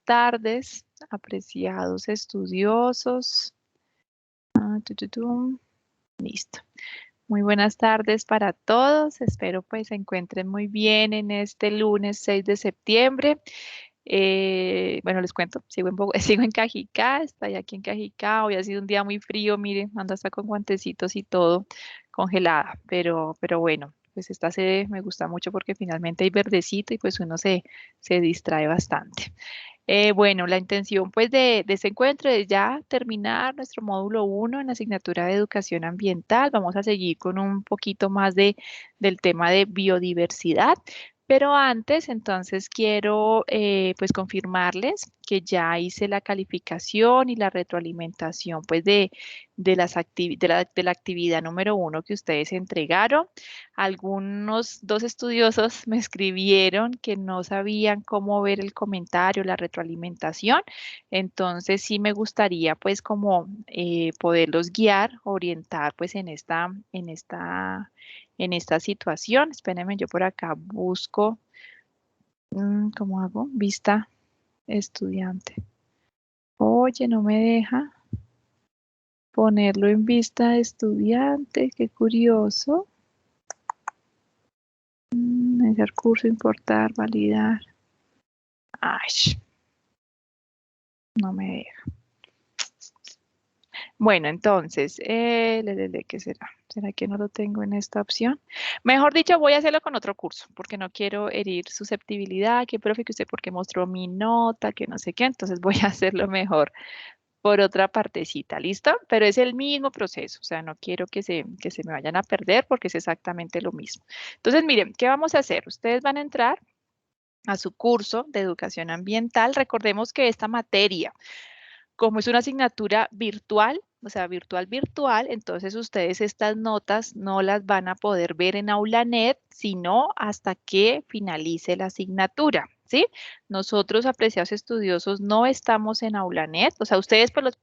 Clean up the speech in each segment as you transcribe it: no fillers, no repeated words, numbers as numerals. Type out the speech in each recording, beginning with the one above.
tardes, apreciados estudiosos. Listo. Muy buenas tardes para todos. Espero pues se encuentren muy bien en este lunes 6 de septiembre. Bueno, les cuento, sigo en Cajicá, estoy aquí en Cajicá. Hoy ha sido un día muy frío, miren, ando hasta con guantecitos y todo congelada, pero bueno, pues esta sede me gusta mucho porque finalmente hay verdecito y pues uno se distrae bastante. Bueno, la intención pues de este encuentro es ya terminar nuestro módulo 1 en la asignatura de educación ambiental. Vamos a seguir con un poquito más del tema de biodiversidad. Pero antes, entonces quiero pues confirmarles que ya hice la calificación y la retroalimentación pues de la actividad número 1 que ustedes entregaron. Algunos dos estudiosos me escribieron que no sabían cómo ver el comentario, la retroalimentación. Entonces sí me gustaría pues como poderlos guiar, orientar pues en esta situación. Espérenme, yo por acá busco, ¿cómo hago? Vista estudiante. Oye, no me deja ponerlo en vista estudiante, qué curioso. Iniciar curso, importar, validar. Ay, no me deja. Bueno, entonces, ¿qué será? ¿Será que no lo tengo en esta opción? Mejor dicho, voy a hacerlo con otro curso, porque no quiero herir susceptibilidad, que profe, que usted porque mostró mi nota, que no sé qué, entonces voy a hacerlo mejor por otra partecita, ¿listo? Pero es el mismo proceso, o sea, no quiero que se me vayan a perder porque es exactamente lo mismo. Entonces, miren, ¿qué vamos a hacer? Ustedes van a entrar a su curso de educación ambiental. Recordemos que esta materia, como es una asignatura virtual, o sea, virtual, entonces ustedes estas notas no las van a poder ver en AulaNet, sino hasta que finalice la asignatura, ¿sí? Nosotros, apreciados estudiosos, no estamos en AulaNet, o sea, ustedes pues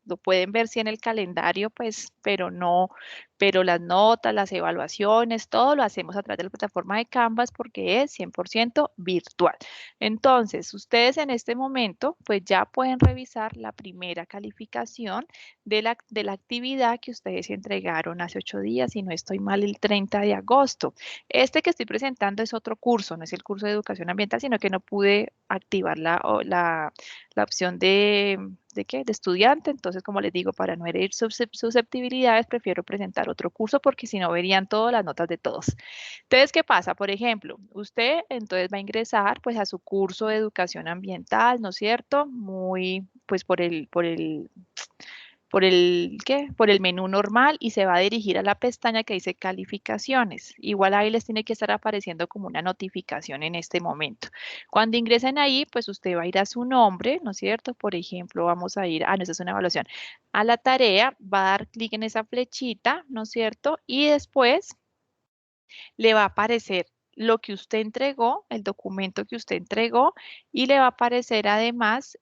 lo pueden ver sí en el calendario, pues, pero no, pero las notas, las evaluaciones, todo lo hacemos a través de la plataforma de Canvas porque es 100% virtual. Entonces, ustedes en este momento, pues ya pueden revisar la primera calificación de la actividad que ustedes entregaron hace 8 días, si no estoy mal, el 30 de agosto. Este que estoy presentando es otro curso, no es el curso de educación ambiental, sino que no pude activar la opción ¿de qué? De estudiante. Entonces, como les digo, para no herir susceptibilidades, prefiero presentar otro curso porque si no verían todas las notas de todos. Entonces, ¿qué pasa? Por ejemplo, usted entonces va a ingresar pues a su curso de educación ambiental, ¿no es cierto? Muy, pues ¿qué? Por el menú normal y se va a dirigir a la pestaña que dice calificaciones. Igual ahí les tiene que estar apareciendo como una notificación en este momento. Cuando ingresen ahí, pues usted va a ir a su nombre, ¿no es cierto? Por ejemplo, vamos a ir, no, esa es una evaluación, a la tarea, va a dar clic en esa flechita, ¿no es cierto? Y después le va a aparecer lo que usted entregó, el documento que usted entregó, y le va a aparecer además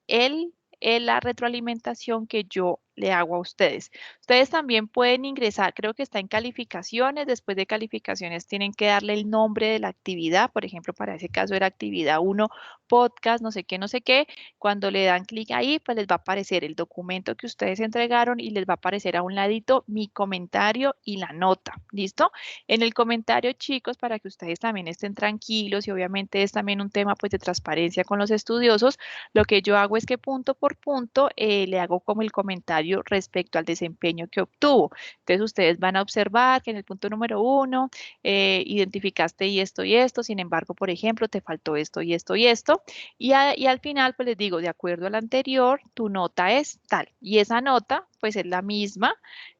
la retroalimentación que yo le hago a ustedes. Ustedes también pueden ingresar, creo que está en calificaciones, después de calificaciones tienen que darle el nombre de la actividad, por ejemplo, para ese caso era actividad 1, podcast, no sé qué, no sé qué. Cuando le dan clic ahí, pues les va a aparecer el documento que ustedes entregaron y les va a aparecer a un ladito mi comentario y la nota, ¿listo? En el comentario, chicos, para que ustedes también estén tranquilos y obviamente es también un tema pues de transparencia con los estudiosos, lo que yo hago es que punto por punto le hago como el comentario respecto al desempeño que obtuvo. Entonces ustedes van a observar que en el punto número 1 identificaste y esto, sin embargo, por ejemplo, te faltó esto y esto y esto. Y al final pues les digo, de acuerdo al anterior, tu nota es tal. Y esa nota pues es la misma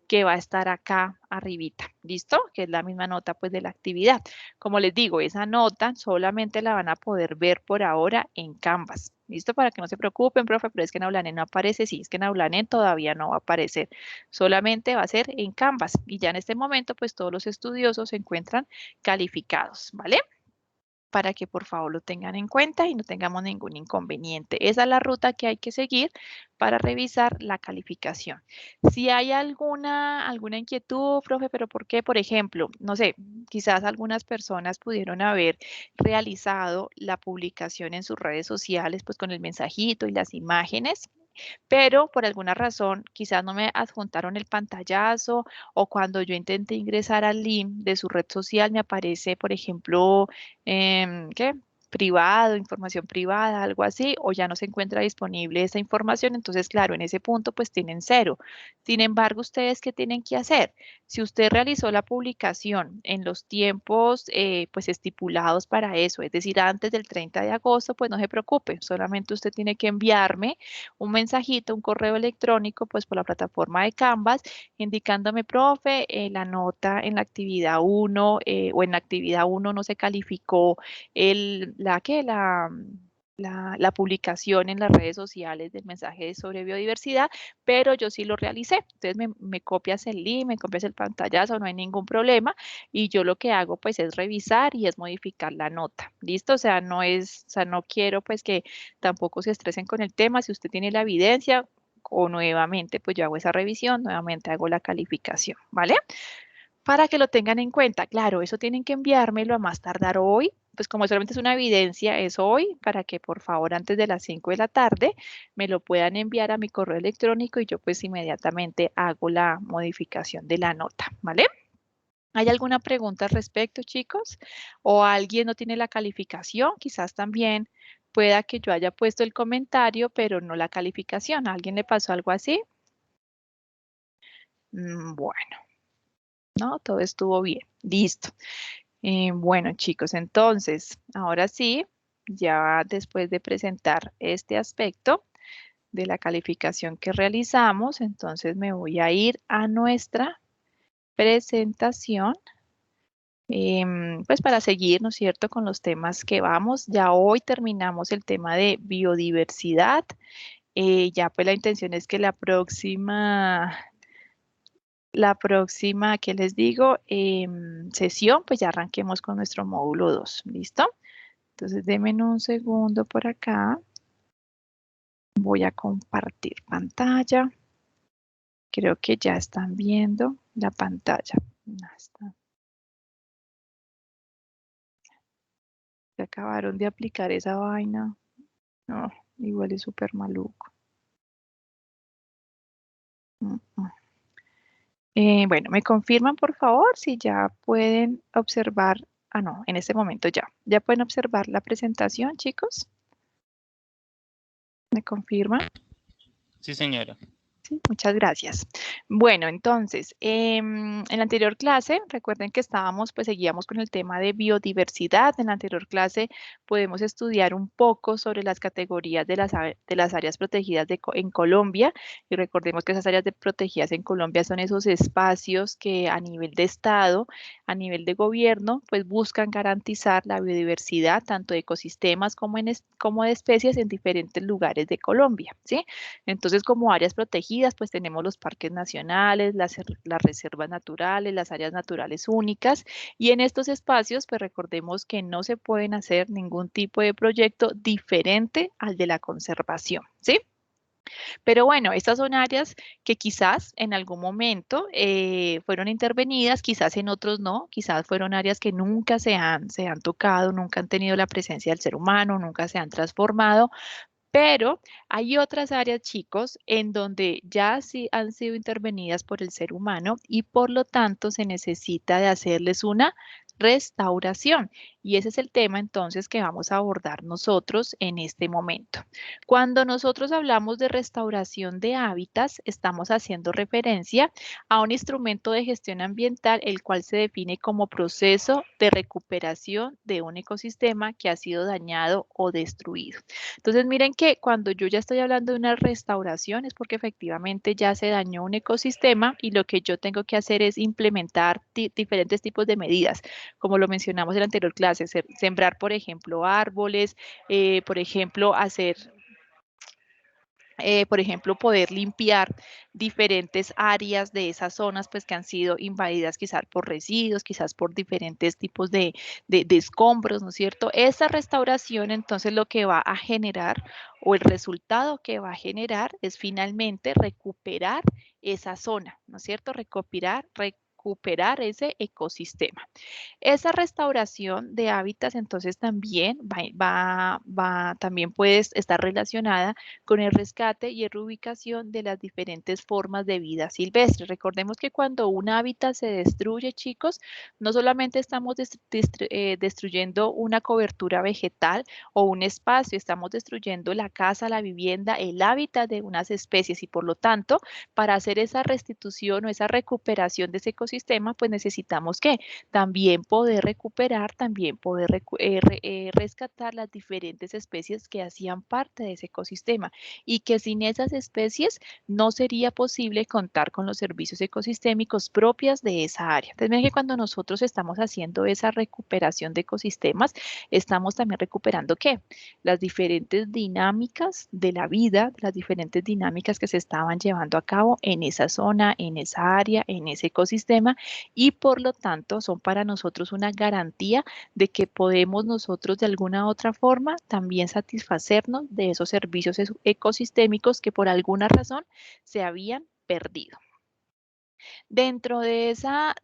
que va a estar acá arribita, ¿listo? Que es la misma nota pues de la actividad. Como les digo, esa nota solamente la van a poder ver por ahora en Canvas, ¿listo? Para que no se preocupen, profe, pero es que en Aulanet no aparece, sí, es que en Aulanet todavía no va a aparecer, solamente va a ser en Canvas y ya en este momento pues todos los estudiosos se encuentran calificados, ¿vale? para que por favor lo tengan en cuenta y no tengamos ningún inconveniente. Esa es la ruta que hay que seguir para revisar la calificación. Si hay alguna inquietud, profe, pero ¿por qué? Por ejemplo, no sé, quizás algunas personas pudieron haber realizado la publicación en sus redes sociales, pues con el mensajito y las imágenes, pero por alguna razón quizás no me adjuntaron el pantallazo o cuando yo intenté ingresar al link de su red social me aparece, por ejemplo, ¿qué? Privado, información privada, algo así, o ya no se encuentra disponible esa información, entonces, claro, en ese punto pues tienen cero. Sin embargo, ¿ustedes qué tienen que hacer? Si usted realizó la publicación en los tiempos pues estipulados para eso, es decir, antes del 30 de agosto, pues no se preocupe, solamente usted tiene que enviarme un mensajito, un correo electrónico, pues por la plataforma de Canvas, indicándome, profe, la nota en la actividad 1 o en la actividad 1 no se calificó la publicación en las redes sociales del mensaje sobre biodiversidad, pero yo sí lo realicé. Entonces me copias el link, me copias el pantallazo, no hay ningún problema. Y yo lo que hago pues es revisar y es modificar la nota. ¿Listo? O sea, no quiero pues que tampoco se estresen con el tema. Si usted tiene la evidencia, o nuevamente pues yo hago esa revisión, nuevamente hago la calificación, ¿vale? Para que lo tengan en cuenta. Claro, eso tienen que enviármelo a más tardar hoy, pues como solamente es una evidencia, es hoy, para que por favor antes de las 5 de la tarde me lo puedan enviar a mi correo electrónico y yo pues inmediatamente hago la modificación de la nota, ¿vale? ¿Hay alguna pregunta al respecto, chicos? ¿O alguien no tiene la calificación? Quizás también pueda que yo haya puesto el comentario, pero no la calificación. ¿A alguien le pasó algo así? Bueno, no, todo estuvo bien. Listo. Bueno, chicos, entonces, ahora sí, ya después de presentar este aspecto de la calificación que realizamos, entonces me voy a ir a nuestra presentación, pues para seguir, ¿no es cierto?, con los temas que vamos. Ya hoy terminamos el tema de biodiversidad. Ya pues la intención es que la próxima, ¿qué les digo? Sesión, pues ya arranquemos con nuestro módulo 2, ¿listo? Entonces, denme un segundo por acá. Voy a compartir pantalla. Creo que ya están viendo la pantalla. No, se acabaron de aplicar esa vaina. No, igual es súper maluco. Mm, mm. Bueno, me confirman por favor si ya pueden observar. Ah, no, en este momento ya. ¿Ya pueden observar la presentación, chicos? ¿Me confirman? Sí, señora. Sí, muchas gracias. Bueno, entonces, en la anterior clase, recuerden que pues seguíamos con el tema de biodiversidad. En la anterior clase podemos estudiar un poco sobre las categorías de las áreas protegidas en Colombia. Y recordemos que esas áreas protegidas en Colombia son esos espacios que a nivel de Estado, a nivel de gobierno, pues buscan garantizar la biodiversidad, tanto de ecosistemas como de especies en diferentes lugares de Colombia, ¿sí? Entonces, como áreas protegidas, pues tenemos los parques nacionales, las reservas naturales, las áreas naturales únicas, y en estos espacios, pues recordemos que no se pueden hacer ningún tipo de proyecto diferente al de la conservación, ¿sí? Pero bueno, estas son áreas que quizás en algún momento fueron intervenidas, quizás en otros no, quizás fueron áreas que nunca se han tocado, nunca han tenido la presencia del ser humano, nunca se han transformado, pero hay otras áreas, chicos, en donde ya sí han sido intervenidas por el ser humano y por lo tanto se necesita de hacerles una restauración. Y ese es el tema entonces que vamos a abordar nosotros en este momento. Cuando nosotros hablamos de restauración de hábitats, estamos haciendo referencia a un instrumento de gestión ambiental, el cual se define como proceso de recuperación de un ecosistema que ha sido dañado o destruido. Entonces, miren que cuando yo ya estoy hablando de una restauración es porque efectivamente ya se dañó un ecosistema y lo que yo tengo que hacer es implementar diferentes tipos de medidas, como lo mencionamos en la anterior clase, sembrar, por ejemplo, árboles, por ejemplo, hacer por ejemplo, poder limpiar diferentes áreas de esas zonas pues que han sido invadidas quizás por residuos, quizás por diferentes tipos de escombros, ¿no es cierto? Esa restauración entonces lo que va a generar o el resultado que va a generar es finalmente recuperar esa zona, ¿no es cierto? Recuperar ese ecosistema. Esa restauración de hábitats entonces también también puede estar relacionada con el rescate y reubicación de las diferentes formas de vida silvestre. Recordemos que cuando un hábitat se destruye, chicos, no solamente estamos destruyendo una cobertura vegetal o un espacio, estamos destruyendo la casa, la vivienda, el hábitat de unas especies y por lo tanto, para hacer esa restitución o esa recuperación de ese ecosistema, pues necesitamos que también poder recuperar, también poder rescatar las diferentes especies que hacían parte de ese ecosistema y que sin esas especies no sería posible contar con los servicios ecosistémicos propias de esa área. Entonces, miren que cuando nosotros estamos haciendo esa recuperación de ecosistemas, estamos también recuperando ¿qué? Las diferentes dinámicas de la vida, las diferentes dinámicas que se estaban llevando a cabo en esa zona, en esa área, en ese ecosistema y por lo tanto son para nosotros una garantía de que podemos nosotros de alguna u otra forma también satisfacernos de esos servicios ecosistémicos que por alguna razón se habían perdido. Dentro de esas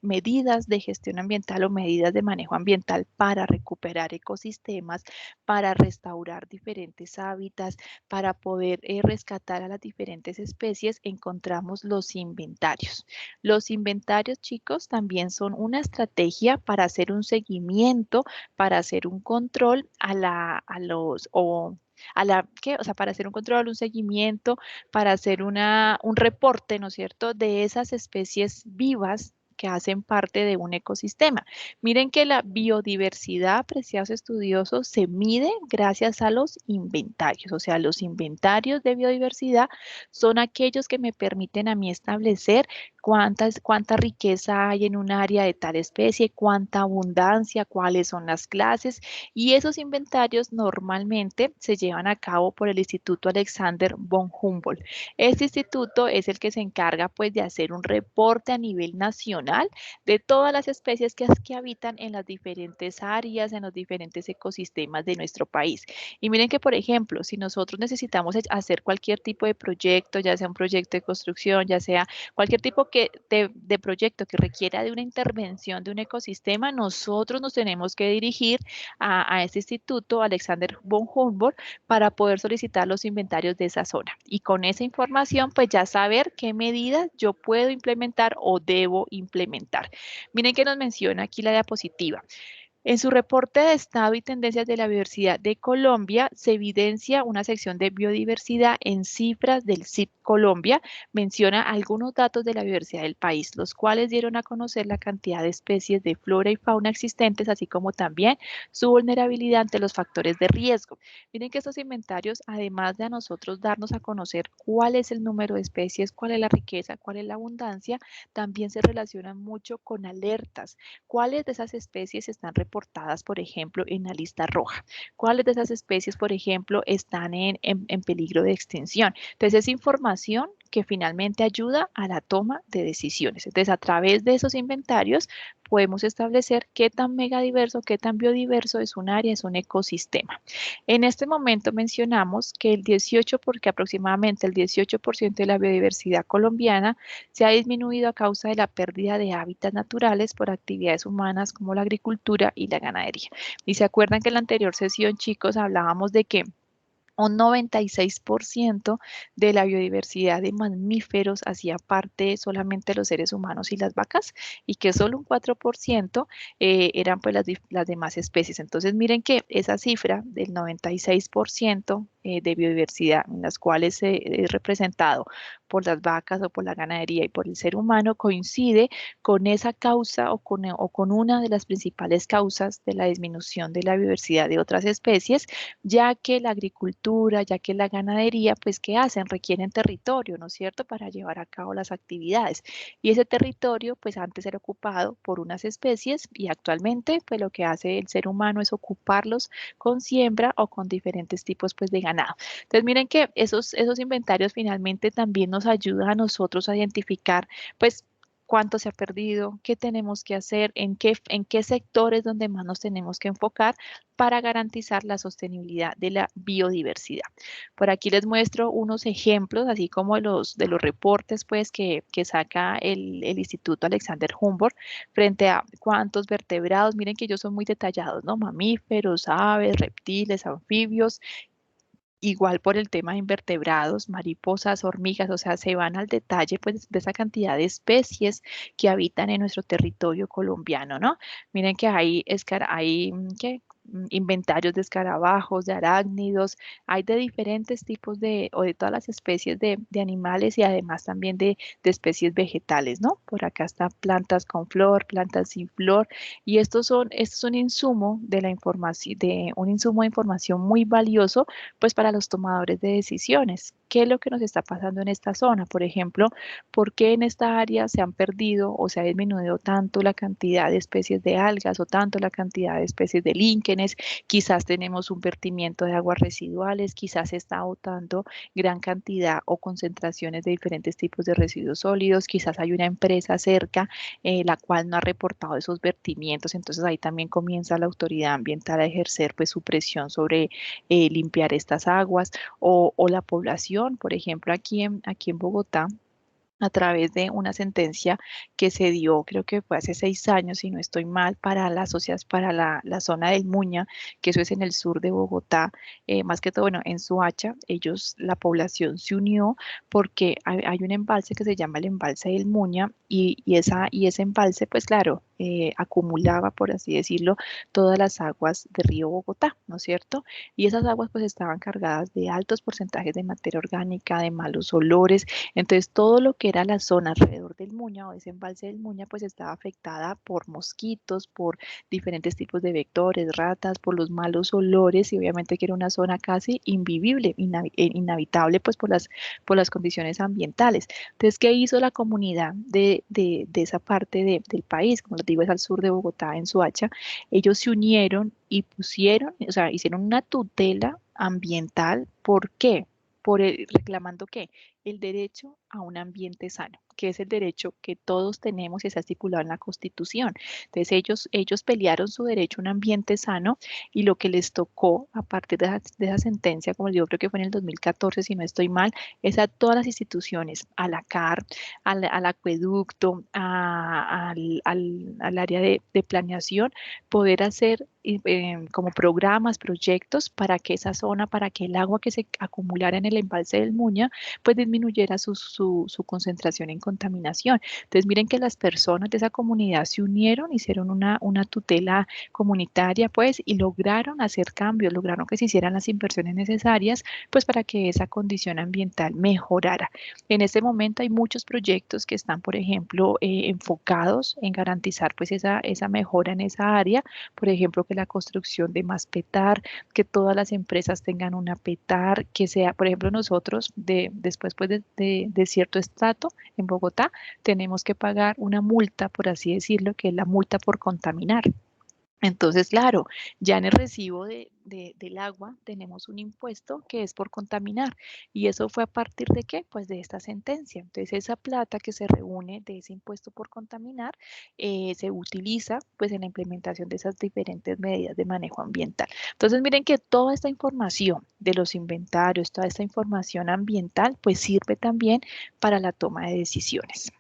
medidas de gestión ambiental o medidas de manejo ambiental para recuperar ecosistemas, para restaurar diferentes hábitats, para poder rescatar a las diferentes especies, encontramos los inventarios. Los inventarios, chicos, también son una estrategia para hacer un seguimiento, para hacer un control a los o a la, ¿qué? O sea, para hacer un control, un seguimiento para hacer un reporte, ¿no es cierto?, de esas especies vivas que hacen parte de un ecosistema. Miren que la biodiversidad, apreciados estudiosos, se mide gracias a los inventarios. O sea, los inventarios de biodiversidad son aquellos que me permiten a mí establecer cuánta riqueza hay en un área de tal especie, cuánta abundancia, cuáles son las clases. Y esos inventarios normalmente se llevan a cabo por el Instituto Alexander von Humboldt. Este instituto es el que se encarga pues de hacer un reporte a nivel nacional de todas las especies que habitan en las diferentes áreas, en los diferentes ecosistemas de nuestro país. Y miren que, por ejemplo, si nosotros necesitamos hacer cualquier tipo de proyecto, ya sea un proyecto de construcción, ya sea cualquier tipo de proyecto que requiera de una intervención de un ecosistema, nosotros nos tenemos que dirigir a este instituto, Alexander von Humboldt, para poder solicitar los inventarios de esa zona. Y con esa información, pues ya saber qué medidas yo puedo implementar o debo implementar. Miren que nos menciona aquí la diapositiva. En su reporte de estado y tendencias de la biodiversidad de Colombia, se evidencia una sección de biodiversidad en cifras del CIP Colombia. Menciona algunos datos de la biodiversidad del país, los cuales dieron a conocer la cantidad de especies de flora y fauna existentes, así como también su vulnerabilidad ante los factores de riesgo. Miren que estos inventarios, además de a nosotros darnos a conocer cuál es el número de especies, cuál es la riqueza, cuál es la abundancia, también se relacionan mucho con alertas. ¿Cuáles de esas especies están reportadas, por ejemplo, en la lista roja? ¿Cuáles de esas especies, por ejemplo, están en peligro de extinción? Entonces, es información que finalmente ayuda a la toma de decisiones. Entonces, a través de esos inventarios podemos establecer qué tan megadiverso, qué tan biodiverso es un área, es un ecosistema. En este momento mencionamos que porque aproximadamente el 18% de la biodiversidad colombiana se ha disminuido a causa de la pérdida de hábitats naturales por actividades humanas como la agricultura y la ganadería. Y se acuerdan que en la anterior sesión, chicos, hablábamos de que un 96% de la biodiversidad de mamíferos hacía parte solamente de los seres humanos y las vacas y que solo un 4% eran pues las demás especies. Entonces miren que esa cifra del 96% de biodiversidad en las cuales es representado por las vacas o por la ganadería y por el ser humano coincide con esa causa o con una de las principales causas de la disminución de la biodiversidad de otras especies ya que la agricultura, ya que la ganadería, pues, ¿qué hacen? Requieren territorio, ¿no es cierto?, para llevar a cabo las actividades. Y ese territorio, pues, antes era ocupado por unas especies y actualmente, pues, lo que hace el ser humano es ocuparlos con siembra o con diferentes tipos, pues, de ganado. ganado. Entonces miren que esos inventarios finalmente también nos ayudan a nosotros a identificar pues cuánto se ha perdido, qué tenemos que hacer, en qué sectores donde más nos tenemos que enfocar para garantizar la sostenibilidad de la biodiversidad. Por aquí les muestro unos ejemplos, así como de los reportes pues, que saca el Instituto Alexander Humboldt frente a cuántos vertebrados. Miren que ellos son muy detallados, ¿no? Mamíferos, aves, reptiles, anfibios. Igual por el tema de invertebrados, mariposas, hormigas, o sea, se van al detalle pues de esa cantidad de especies que habitan en nuestro territorio colombiano, ¿no? Miren que hay ¿qué? Inventarios de escarabajos, de arácnidos, hay de diferentes tipos o de todas las especies de animales y además también de especies vegetales, ¿no? Por acá están plantas con flor, plantas sin flor, y estos son insumo de la información, de un insumo de información muy valioso pues para los tomadores de decisiones. ¿Qué es lo que nos está pasando en esta zona? Por ejemplo, ¿por qué en esta área se han perdido o se ha disminuido tanto la cantidad de especies de algas o tanto la cantidad de especies de líquenes? Quizás tenemos un vertimiento de aguas residuales, quizás se está botando gran cantidad o concentraciones de diferentes tipos de residuos sólidos, quizás hay una empresa cerca la cual no ha reportado esos vertimientos, entonces ahí también comienza la autoridad ambiental a ejercer pues su presión sobre limpiar estas aguas o la población, por ejemplo, aquí en Bogotá a través de una sentencia que se dio, creo que fue hace 6 años, si no estoy mal, para para la zona del Muña, que eso es en el sur de Bogotá, más que todo, bueno, en Soacha, la población se unió porque hay un embalse que se llama el embalse del Muña y ese embalse, pues claro, acumulaba, por así decirlo, todas las aguas de Río Bogotá, ¿no es cierto? Y esas aguas pues estaban cargadas de altos porcentajes de materia orgánica, de malos olores, entonces, todo lo que era la zona alrededor del Muña o ese embalse del Muña, pues estaba afectada por mosquitos, por diferentes tipos de vectores, ratas, por los malos olores y obviamente que era una zona casi invivible, inhabitable, pues por las condiciones ambientales. Entonces, ¿qué hizo la comunidad de esa parte del país? Como les digo, es al sur de Bogotá, en Soacha. Ellos se unieron y pusieron, o sea, hicieron una tutela ambiental. ¿Por qué? Reclamando que el derecho a un ambiente sano, que es el derecho que todos tenemos y está estipulado en la Constitución. Entonces ellos pelearon su derecho a un ambiente sano y lo que les tocó a partir de esa sentencia, como les digo, creo que fue en el 2014, si no estoy mal, es a todas las instituciones, a la CAR, al acueducto, al área de planeación, poder hacer como programas, proyectos para que esa zona, para que el agua que se acumulara en el embalse del Muña, pues disminuyera su concentración en contaminación. Entonces miren que las personas de esa comunidad se unieron, hicieron una tutela comunitaria, pues, y lograron hacer cambios, lograron que se hicieran las inversiones necesarias, pues, para que esa condición ambiental mejorara. En este momento hay muchos proyectos que están, por ejemplo, enfocados en garantizar, pues, esa mejora en esa área, por ejemplo, que la construcción de más petar, que todas las empresas tengan una petar, que sea, por ejemplo, nosotros después pues, de cierto estrato en Bogotá, tenemos que pagar una multa, por así decirlo, que es la multa por contaminar. Entonces, claro, ya en el recibo del agua tenemos un impuesto que es por contaminar. ¿Y eso fue a partir de qué? Pues de esta sentencia. Entonces, esa plata que se reúne de ese impuesto por contaminar se utiliza pues en la implementación de esas diferentes medidas de manejo ambiental. Entonces, miren que toda esta información de los inventarios, toda esta información ambiental, pues sirve también para la toma de decisiones.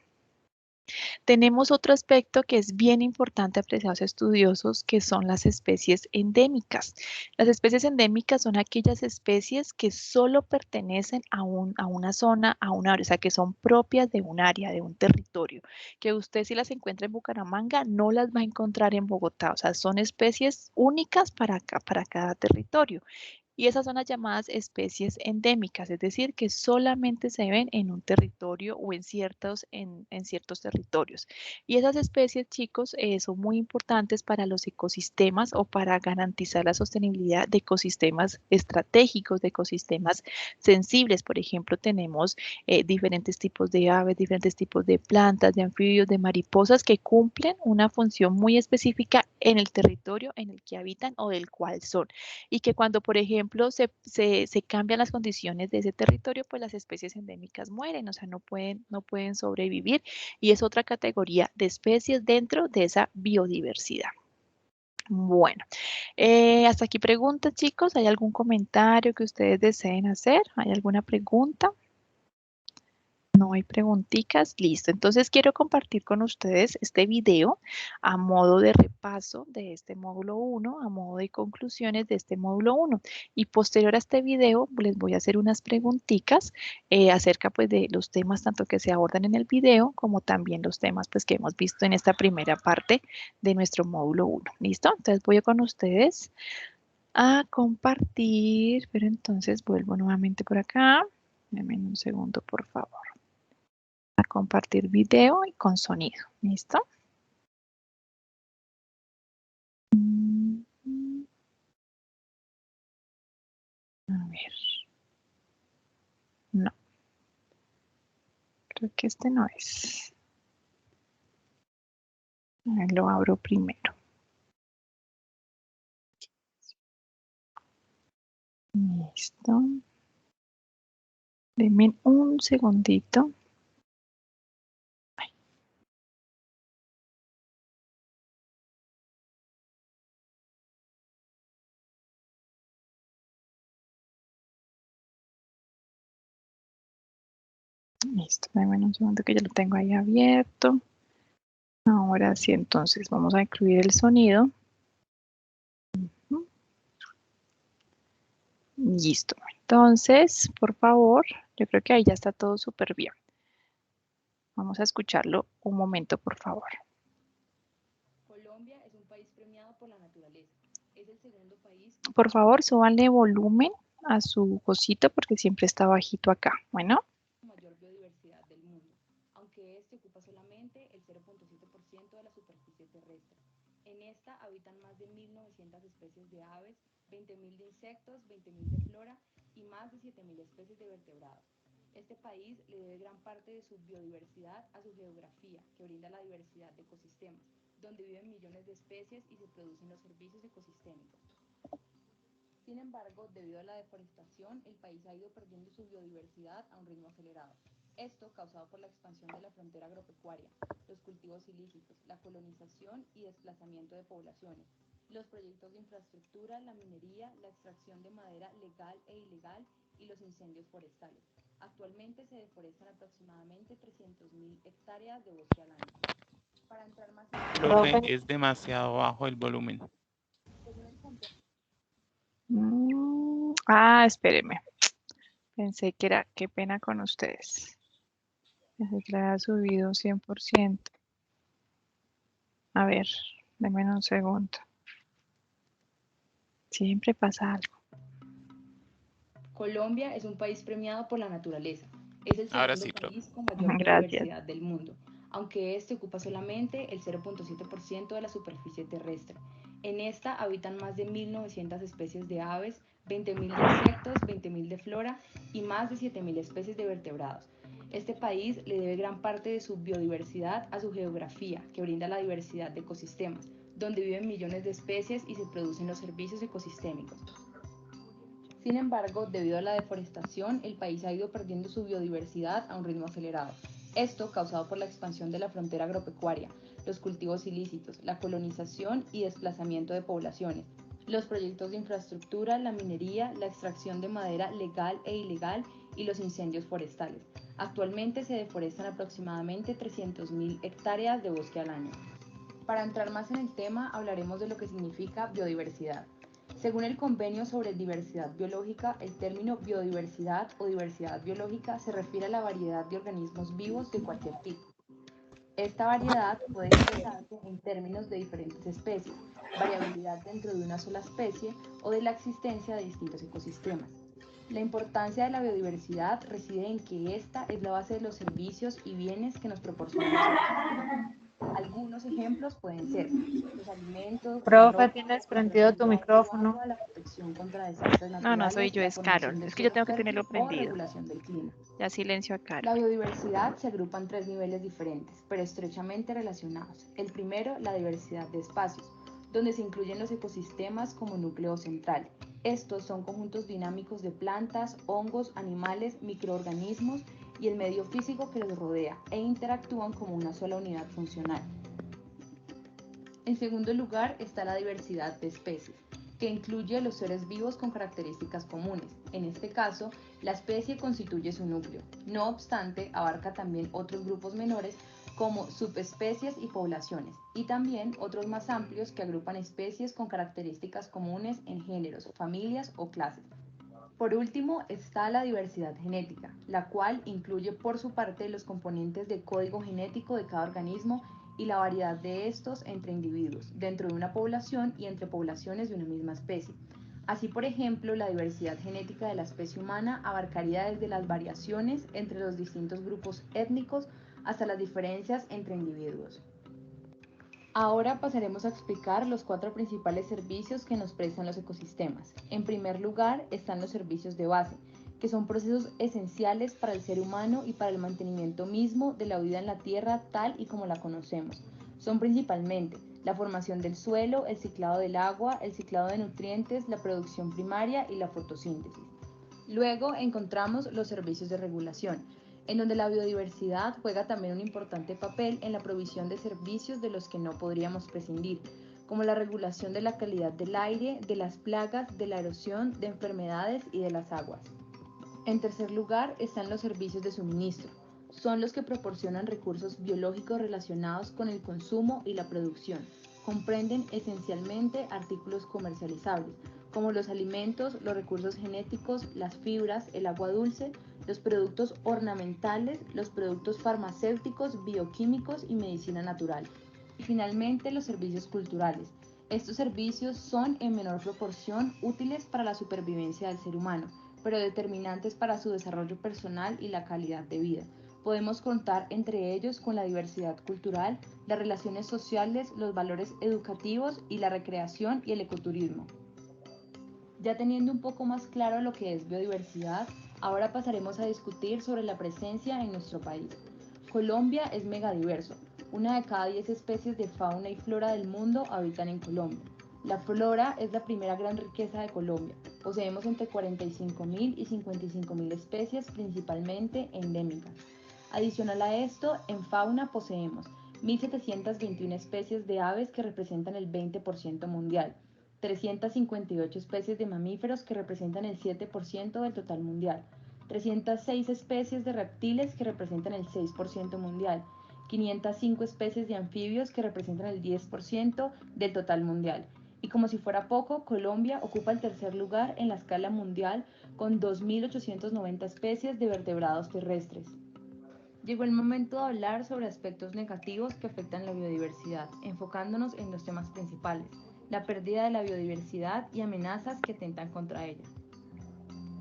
Tenemos otro aspecto que es bien importante, apreciados estudiosos, que son las especies endémicas. Las especies endémicas son aquellas especies que solo pertenecen a una zona, a un área, o sea, que son propias de un área, de un territorio, que usted si las encuentra en Bucaramanga no las va a encontrar en Bogotá, o sea, son especies únicas para cada territorio. Y esas son las llamadas especies endémicas, es decir, que solamente se ven en un territorio o en ciertos territorios. Y esas especies, chicos, son muy importantes para los ecosistemas o para garantizar la sostenibilidad de ecosistemas estratégicos, de ecosistemas sensibles. Por ejemplo, tenemos diferentes tipos de aves, diferentes tipos de plantas, de anfibios, de mariposas que cumplen una función muy específica en el territorio en el que habitan o del cual son. Y que cuando, por ejemplo, ejemplo, se cambian las condiciones de ese territorio, pues las especies endémicas mueren, o sea, no pueden sobrevivir y es otra categoría de especies dentro de esa biodiversidad. Bueno, hasta aquí preguntas, chicos. ¿Hay algún comentario que ustedes deseen hacer? ¿Hay alguna pregunta? No hay preguntitas, listo. Entonces quiero compartir con ustedes este video a modo de repaso de este módulo 1, a modo de conclusiones de este módulo 1. Y posterior a este video les voy a hacer unas preguntitas acerca pues de los temas tanto que se abordan en el video como también los temas pues que hemos visto en esta primera parte de nuestro módulo 1. ¿Listo? Entonces voy con ustedes a compartir, pero entonces vuelvo nuevamente por acá. Denme un segundo, por favor. A compartir video y con sonido. ¿Listo? A ver. No. Creo que este no es. A ver, lo abro primero. Listo. Denme un segundito. Listo, denme un segundo que ya lo tengo ahí abierto. Ahora sí, entonces vamos a incluir el sonido. Listo. Entonces, por favor, yo creo que ahí ya está todo súper bien. Vamos a escucharlo un momento, por favor. Colombia es un país premiado por la naturaleza. Es el segundo país. Por favor, súbanle volumen a su cosito porque siempre está bajito acá. Bueno. Mayor biodiversidad del mundo, aunque este ocupa solamente el 0.7% de la superficie terrestre. En esta habitan más de 1.900 especies de aves, 20.000 de insectos, 20.000 de flora y más de 7.000 especies de vertebrados. Este país le debe gran parte de su biodiversidad a su geografía, que brinda la diversidad de ecosistemas, donde viven millones de especies y se producen los servicios ecosistémicos. Sin embargo, debido a la deforestación, el país ha ido perdiendo su biodiversidad a un ritmo acelerado. Esto causado por la expansión de la frontera agropecuaria, los cultivos ilícitos, la colonización y desplazamiento de poblaciones, los proyectos de infraestructura, la minería, la extracción de madera legal e ilegal y los incendios forestales. Actualmente se deforestan aproximadamente 300.000 hectáreas de bosque al año. Para entrar más en Profe, es demasiado bajo el volumen. Espéreme. Pensé que era, qué pena con ustedes. Pensé que le había subido 100%. A ver, denme un segundo. Siempre pasa algo. Colombia es un país premiado por la naturaleza. Es el Ahora segundo sí, profe. país con mayor Gracias. biodiversidad del mundo, aunque este ocupa solamente el 0.7% de la superficie terrestre. En esta habitan más de 1.900 especies de aves, 20.000 de insectos, 20.000 de flora y más de 7.000 especies de vertebrados. Este país le debe gran parte de su biodiversidad a su geografía, que brinda la diversidad de ecosistemas, donde viven millones de especies y se producen los servicios ecosistémicos. Sin embargo, debido a la deforestación, el país ha ido perdiendo su biodiversidad a un ritmo acelerado. Esto causado por la expansión de la frontera agropecuaria, los cultivos ilícitos, la colonización y desplazamiento de poblaciones, los proyectos de infraestructura, la minería, la extracción de madera legal e ilegal y los incendios forestales. Actualmente se deforestan aproximadamente 300.000 hectáreas de bosque al año. Para entrar más en el tema, hablaremos de lo que significa biodiversidad. Según el Convenio sobre Diversidad Biológica, el término biodiversidad o diversidad biológica se refiere a la variedad de organismos vivos de cualquier tipo. Esta variedad puede expresarse en términos de diferentes especies, variabilidad dentro de una sola especie o de la existencia de distintos ecosistemas. La importancia de la biodiversidad reside en que esta es la base de los servicios y bienes que nos proporcionan los ecosistemas. Algunos ejemplos pueden ser los alimentos, la Profe, ropa, tienes la prendido tu fertilidad del micrófono. agua, la protección contra desastres No, no soy naturales, yo, la es Carol. formación de Es que yo suelos tengo que tenerlo fértiles o prendido. regulación del clima. Ya silencio a Carol. La biodiversidad se agrupa en tres niveles diferentes, pero estrechamente relacionados. El primero, la diversidad de espacios, donde se incluyen los ecosistemas como núcleo central, Estos son conjuntos dinámicos de plantas, hongos, animales, microorganismos y el medio físico que los rodea e interactúan como una sola unidad funcional. En segundo lugar está la diversidad de especies, que incluye a los seres vivos con características comunes. En este caso, la especie constituye su núcleo. No obstante, abarca también otros grupos menores como subespecies y poblaciones, y también otros más amplios que agrupan especies con características comunes en géneros, familias o clases. Por último, está la diversidad genética, la cual incluye por su parte los componentes del código genético de cada organismo y la variedad de estos entre individuos, dentro de una población y entre poblaciones de una misma especie. Así, por ejemplo, la diversidad genética de la especie humana abarcaría desde las variaciones entre los distintos grupos étnicos hasta las diferencias entre individuos. Ahora pasaremos a explicar los 4 principales servicios que nos prestan los ecosistemas. En primer lugar están los servicios de base, que son procesos esenciales para el ser humano y para el mantenimiento mismo de la vida en la Tierra tal y como la conocemos. Son principalmente la formación del suelo, el ciclado del agua, el ciclado de nutrientes, la producción primaria y la fotosíntesis. Luego encontramos los servicios de regulación, en donde la biodiversidad juega también un importante papel en la provisión de servicios de los que no podríamos prescindir, como la regulación de la calidad del aire, de las plagas, de la erosión, de enfermedades y de las aguas. En tercer lugar están los servicios de suministro. Son los que proporcionan recursos biológicos relacionados con el consumo y la producción. Comprenden esencialmente artículos comercializables, como los alimentos, los recursos genéticos, las fibras, el agua dulce, los productos ornamentales, los productos farmacéuticos, bioquímicos y medicina natural. Y finalmente los servicios culturales. Estos servicios son en menor proporción útiles para la supervivencia del ser humano, pero determinantes para su desarrollo personal y la calidad de vida. Podemos contar entre ellos con la diversidad cultural, las relaciones sociales, los valores educativos y la recreación y el ecoturismo. Ya teniendo un poco más claro lo que es biodiversidad, ahora pasaremos a discutir sobre la presencia en nuestro país. Colombia es megadiverso. Una de cada 10 especies de fauna y flora del mundo habitan en Colombia. La flora es la primera gran riqueza de Colombia. Poseemos entre 45.000 y 55.000 especies, principalmente endémicas. Adicional a esto, en fauna poseemos 1.721 especies de aves que representan el 20% mundial, 358 especies de mamíferos que representan el 7% del total mundial, 306 especies de reptiles que representan el 6% mundial, 505 especies de anfibios que representan el 10% del total mundial. Y como si fuera poco, Colombia ocupa el tercer lugar en la escala mundial con 2.890 especies de vertebrados terrestres. Llegó el momento de hablar sobre aspectos negativos que afectan la biodiversidad, enfocándonos en los temas principales: la pérdida de la biodiversidad y amenazas que atentan contra ella.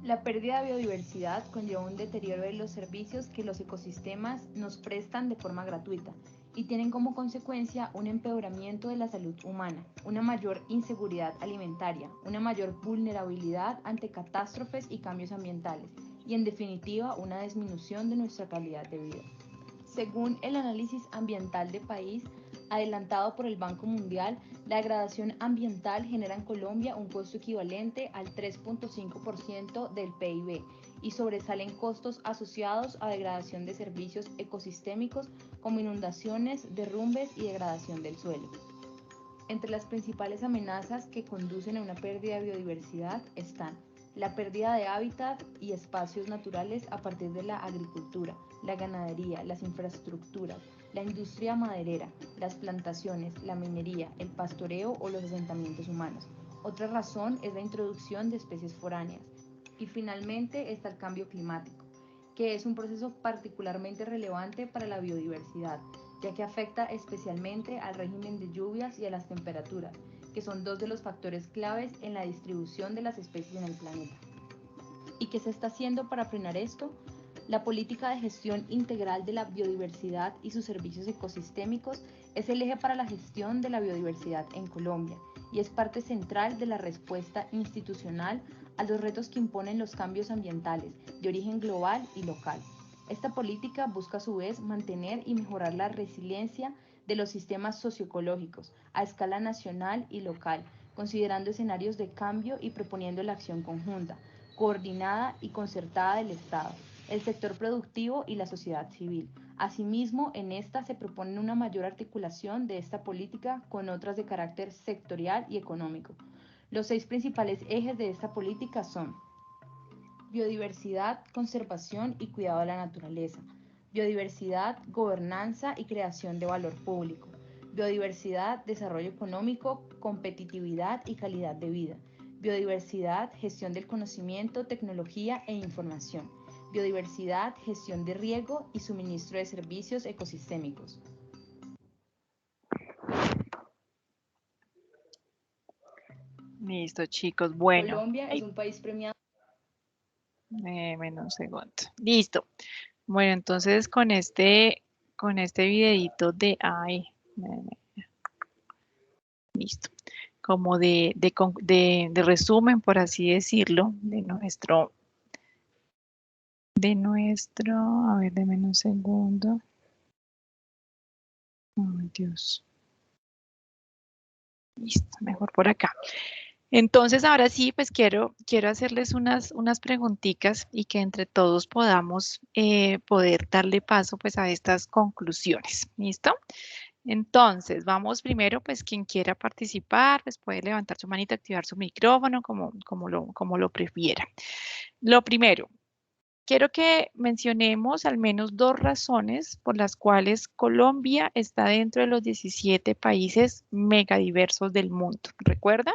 La pérdida de biodiversidad conlleva un deterioro de los servicios que los ecosistemas nos prestan de forma gratuita y tienen como consecuencia un empeoramiento de la salud humana, una mayor inseguridad alimentaria, una mayor vulnerabilidad ante catástrofes y cambios ambientales y, en definitiva, una disminución de nuestra calidad de vida. Según el análisis ambiental de país adelantado por el Banco Mundial, la degradación ambiental genera en Colombia un costo equivalente al 3.5% del PIB y sobresalen costos asociados a degradación de servicios ecosistémicos como inundaciones, derrumbes y degradación del suelo. Entre las principales amenazas que conducen a una pérdida de biodiversidad están la pérdida de hábitat y espacios naturales a partir de la agricultura, la ganadería, las infraestructuras, la industria maderera, las plantaciones, la minería, el pastoreo o los asentamientos humanos. Otra razón es la introducción de especies foráneas. Y finalmente está el cambio climático, que es un proceso particularmente relevante para la biodiversidad, ya que afecta especialmente al régimen de lluvias y a las temperaturas, que son dos de los factores claves en la distribución de las especies en el planeta. ¿Y qué se está haciendo para frenar esto? La política de gestión integral de la biodiversidad y sus servicios ecosistémicos es el eje para la gestión de la biodiversidad en Colombia y es parte central de la respuesta institucional a los retos que imponen los cambios ambientales de origen global y local. Esta política busca a su vez mantener y mejorar la resiliencia de los sistemas socioecológicos a escala nacional y local, considerando escenarios de cambio y proponiendo la acción conjunta, coordinada y concertada del Estado, el sector productivo y la sociedad civil. Asimismo, en esta se propone una mayor articulación de esta política con otras de carácter sectorial y económico. Los 6 principales ejes de esta política son: biodiversidad, conservación y cuidado de la naturaleza; biodiversidad, gobernanza y creación de valor público; biodiversidad, desarrollo económico, competitividad y calidad de vida; biodiversidad, gestión del conocimiento, tecnología e información; biodiversidad, gestión de riego y suministro de servicios ecosistémicos. Listo, chicos. Bueno, Colombia es un país premiado. menos un segundo. Listo. Bueno, entonces con este videito listo, como de resumen, por así decirlo, a ver, deme un segundo. Ay, Dios. Listo, mejor por acá. Entonces, ahora sí, pues quiero hacerles unas preguntitas y que entre todos podamos poder darle paso pues a estas conclusiones. ¿Listo? Entonces, vamos primero, pues quien quiera participar, pues puede levantar su manita, activar su micrófono, como lo prefiera. Lo primero, quiero que mencionemos al menos 2 razones por las cuales Colombia está dentro de los 17 países megadiversos del mundo. ¿Recuerda?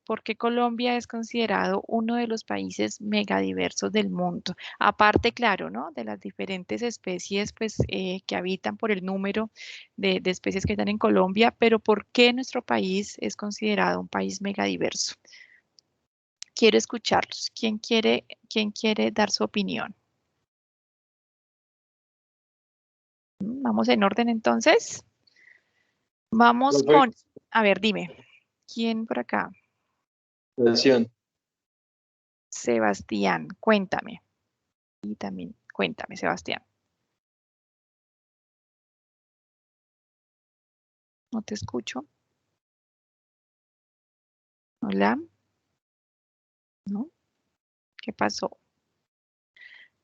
Porque Colombia es considerado uno de los países megadiversos del mundo. Aparte, claro, ¿no? De las diferentes especies pues, que habitan por el número de especies que están en Colombia, pero ¿por qué nuestro país es considerado un país megadiverso? Quiero escucharlos. ¿Quién quiere dar su opinión? Vamos en orden entonces. Vamos con, a ver, dime, ¿quién por acá? Sebastián, cuéntame. Y también, cuéntame, Sebastián. No te escucho. Hola. ¿No? ¿Qué pasó?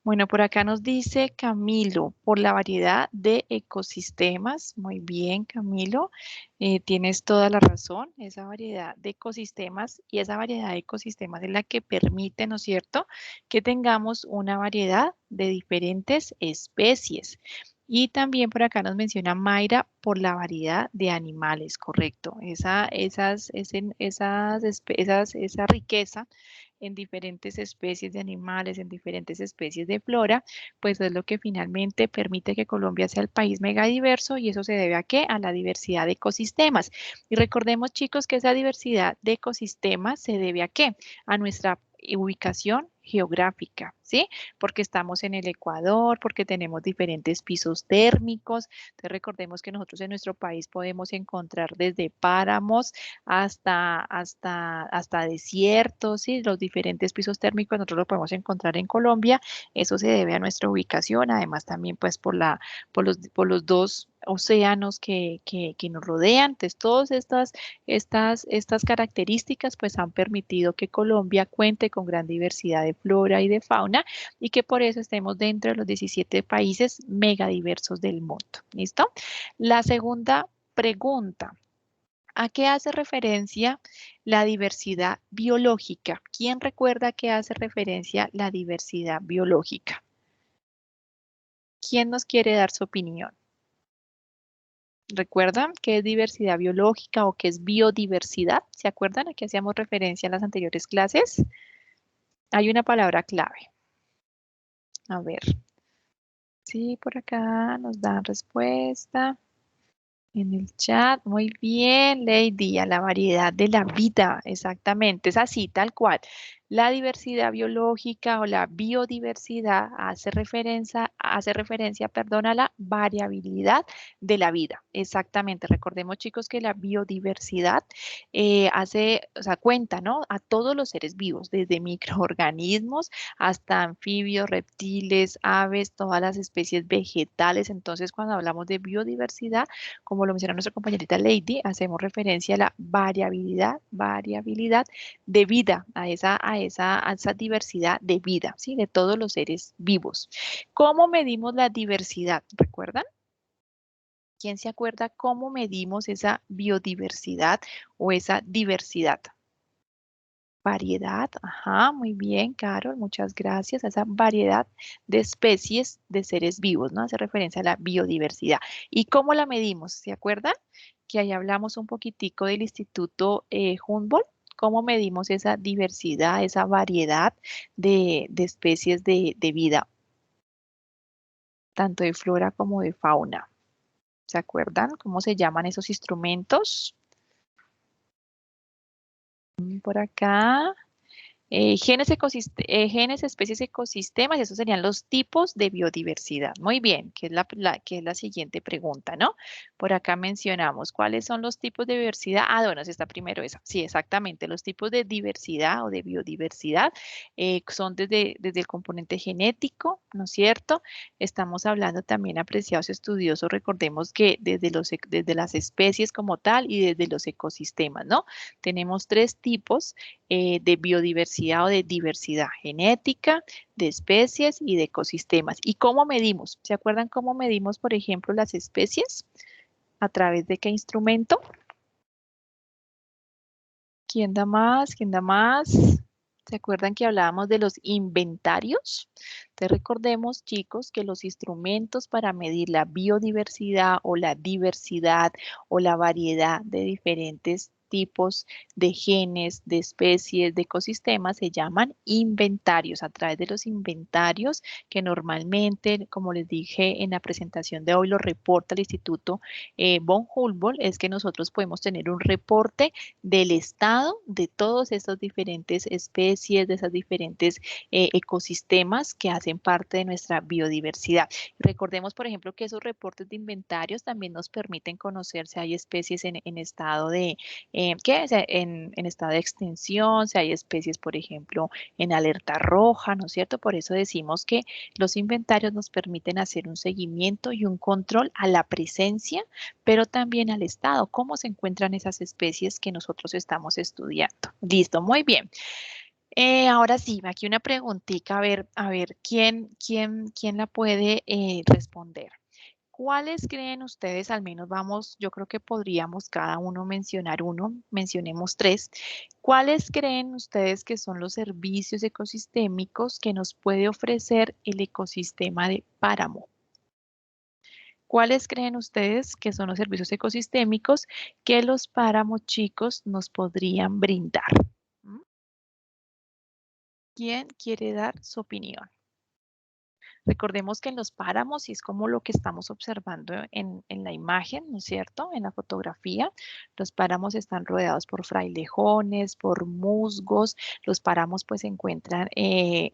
Bueno, por acá nos dice Camilo, por la variedad de ecosistemas. Muy bien, Camilo. Tienes toda la razón. Esa variedad de ecosistemas y esa variedad de ecosistemas es la que permite, ¿no es cierto?, que tengamos una variedad de diferentes especies. Y también por acá nos menciona Mayra por la variedad de animales, correcto. Esa riqueza en diferentes especies de animales, en diferentes especies de flora, pues es lo que finalmente permite que Colombia sea el país megadiverso, y eso se debe ¿a qué? A la diversidad de ecosistemas. Y recordemos, chicos, que esa diversidad de ecosistemas se debe ¿a qué? A nuestra ubicación geográfica, ¿sí? Porque estamos en el Ecuador, porque tenemos diferentes pisos térmicos. Entonces recordemos que nosotros en nuestro país podemos encontrar desde páramos hasta desiertos, ¿sí? Los diferentes pisos térmicos nosotros los podemos encontrar en Colombia. Eso se debe a nuestra ubicación, además también pues por los 2 océanos que nos rodean. Entonces, todas estas características pues han permitido que Colombia cuente con gran diversidad de flora y de fauna, y que por eso estemos dentro de los 17 países megadiversos del mundo. ¿Listo? La segunda pregunta: ¿a qué hace referencia la diversidad biológica? ¿Quién recuerda a qué hace referencia la diversidad biológica? ¿Quién nos quiere dar su opinión? ¿Recuerdan qué es diversidad biológica o qué es biodiversidad? ¿Se acuerdan a qué hacíamos referencia en las anteriores clases? Hay una palabra clave. A ver. Sí, por acá nos dan respuesta en el chat. Muy bien, Lady, a la variedad de la vida. Exactamente, es así, tal cual. La diversidad biológica o la biodiversidad hace referencia, perdón, a la variabilidad de la vida. Exactamente. Recordemos, chicos, que la biodiversidad o sea, cuenta, ¿no? A todos los seres vivos, desde microorganismos hasta anfibios, reptiles, aves, todas las especies vegetales. Entonces, cuando hablamos de biodiversidad, como lo mencionó nuestra compañerita Lady, hacemos referencia a la variabilidad de vida, a esa diversidad de vida, ¿sí? De todos los seres vivos. ¿Cómo medimos la diversidad? ¿Recuerdan? ¿Quién se acuerda cómo medimos esa biodiversidad o esa diversidad? Variedad, ajá, muy bien, Carol, muchas gracias. Esa variedad de especies de seres vivos, ¿no? Hace referencia a la biodiversidad. ¿Y cómo la medimos? ¿Se acuerdan? Que ahí hablamos un poquitico del Instituto Humboldt. ¿Cómo medimos esa diversidad, esa variedad de especies de vida, tanto de flora como de fauna? ¿Se acuerdan cómo se llaman esos instrumentos? Por acá. Genes, especies, ecosistemas, esos serían los tipos de biodiversidad. Muy bien, que es la siguiente pregunta, ¿no? Por acá mencionamos, ¿cuáles son los tipos de diversidad? Ah, bueno, sí está primero esa. Sí, exactamente. Los tipos de diversidad o de biodiversidad son desde el componente genético, ¿no es cierto? Estamos hablando también, apreciados estudiosos, recordemos que desde las especies como tal y desde los ecosistemas, ¿no? Tenemos tres tipos de biodiversidad o de diversidad genética, de especies y de ecosistemas. ¿Y cómo medimos? ¿Se acuerdan cómo medimos, por ejemplo, las especies? ¿A través de qué instrumento? ¿Quién da más? ¿Quién da más? ¿Se acuerdan que hablábamos de los inventarios? Entonces recordemos, chicos, que los instrumentos para medir la biodiversidad o la diversidad o la variedad de diferentes tipos de genes, de especies, de ecosistemas se llaman inventarios. A través de los inventarios que normalmente, como les dije en la presentación de hoy, lo reporta el Instituto von Humboldt, es que nosotros podemos tener un reporte del estado de todos estos diferentes especies, de esos diferentes ecosistemas que hacen parte de nuestra biodiversidad. Recordemos, por ejemplo, que esos reportes de inventarios también nos permiten conocer si hay especies en estado de, ¿qué? O sea, en estado de extinción, si hay especies, por ejemplo, en alerta roja, ¿no es cierto? Por eso decimos que los inventarios nos permiten hacer un seguimiento y un control a la presencia, pero también al estado, cómo se encuentran esas especies que nosotros estamos estudiando. Listo, muy bien. Ahora sí, aquí una preguntita, a ver, ¿quién la puede responder? ¿Cuáles creen ustedes, al menos vamos, yo creo que podríamos cada uno mencionar uno, mencionemos tres. ¿Cuáles creen ustedes que son los servicios ecosistémicos que nos puede ofrecer el ecosistema de páramo? ¿Cuáles creen ustedes que son los servicios ecosistémicos que los páramos chicos nos podrían brindar? ¿Mm? ¿Quién quiere dar su opinión? Recordemos que en los páramos, y es como lo que estamos observando en la imagen, ¿no es cierto? En la fotografía, los páramos están rodeados por frailejones, por musgos. Los páramos pues se encuentran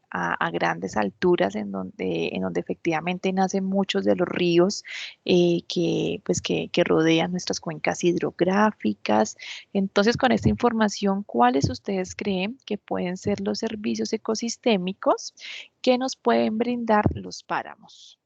a grandes alturas en donde efectivamente nacen muchos de los ríos que rodean nuestras cuencas hidrográficas. Entonces, con esta información, ¿cuáles ustedes creen que pueden ser los servicios ecosistémicos que nos pueden brindar los páramos?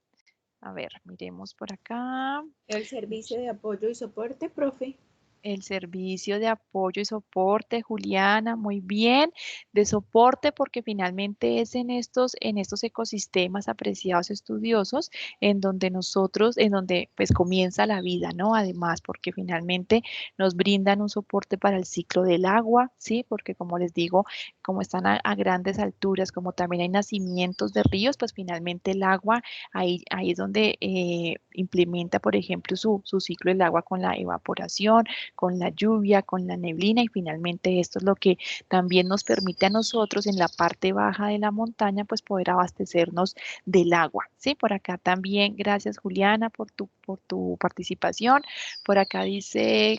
A ver, miremos por acá. El servicio de apoyo y soporte, profe. El servicio de apoyo y soporte, Juliana, muy bien, de soporte porque finalmente es en estos ecosistemas apreciados estudiosos en donde pues comienza la vida, ¿no? Además, porque finalmente nos brindan un soporte para el ciclo del agua, ¿sí? Porque como les digo, como están a grandes alturas, como también hay nacimientos de ríos, pues finalmente el agua, ahí es donde implementa, por ejemplo, su ciclo del agua con la evaporación. con la lluvia, con la neblina y finalmente esto es lo que también nos permite a nosotros en la parte baja de la montaña pues poder abastecernos del agua, ¿sí? Por acá también, gracias Juliana por tu participación. Por acá dice,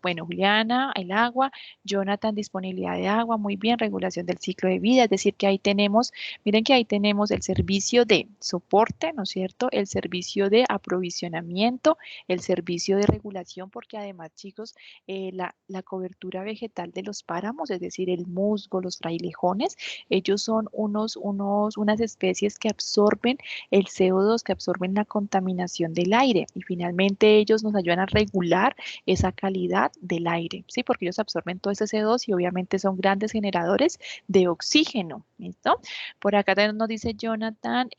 bueno, Juliana, el agua, Jonathan, disponibilidad de agua, muy bien, regulación del ciclo de vida, es decir, que ahí tenemos, miren que ahí tenemos el servicio de soporte, ¿no es cierto? El servicio de aprovisionamiento, el servicio de regulación, porque además, chicos, la cobertura vegetal de los páramos, es decir, el musgo, los frailejones, ellos son unas especies que absorben el CO2, que absorben la contaminación del aire y finalmente ellos nos ayudan a regular esa calidad del aire, ¿sí? Porque ellos absorben todo ese CO2 y obviamente son grandes generadores de oxígeno, ¿listo? Por acá también nos dice Jonathan,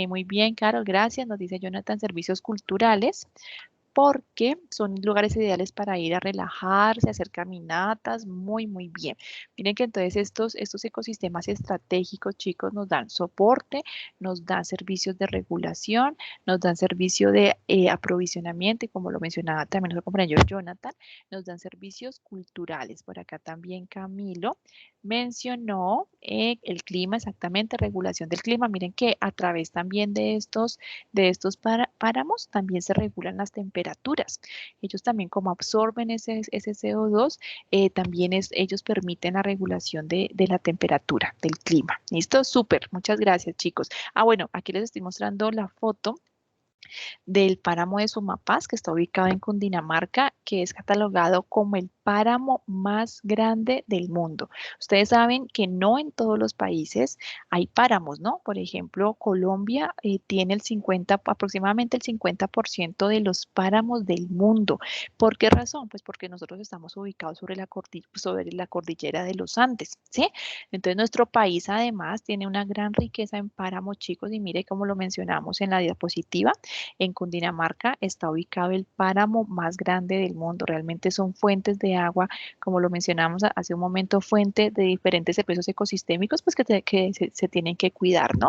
muy bien, Carol, gracias, nos dice Jonathan, servicios culturales, porque son lugares ideales para ir a relajarse, hacer caminatas, muy, muy bien. Miren que entonces estos ecosistemas estratégicos, chicos, nos dan soporte, nos dan servicios de regulación, nos dan servicio de aprovisionamiento y como lo mencionaba también nuestro compañero Jonathan, nos dan servicios culturales. Por acá también Camilo mencionó el clima, exactamente, regulación del clima. Miren que a través también de estos páramos también se regulan las temperaturas. Ellos también como absorben ese CO2, también ellos permiten la regulación de la temperatura, del clima. ¿Listo? Súper. Muchas gracias, chicos. Ah, bueno, aquí les estoy mostrando la foto del páramo de Sumapaz, que está ubicado en Cundinamarca, que es catalogado como el páramo más grande del mundo. Ustedes saben que no en todos los países hay páramos, ¿no? Por ejemplo, Colombia tiene aproximadamente el 50% de los páramos del mundo. ¿Por qué razón? Pues porque nosotros estamos ubicados sobre la cordillera de los Andes, ¿sí? Entonces nuestro país además tiene una gran riqueza en páramos, chicos, y mire cómo lo mencionamos en la diapositiva. En Cundinamarca está ubicado el páramo más grande del mundo. Realmente son fuentes de agua, como lo mencionamos hace un momento, fuente de diferentes especies ecosistémicos, pues que se tienen que cuidar, ¿no?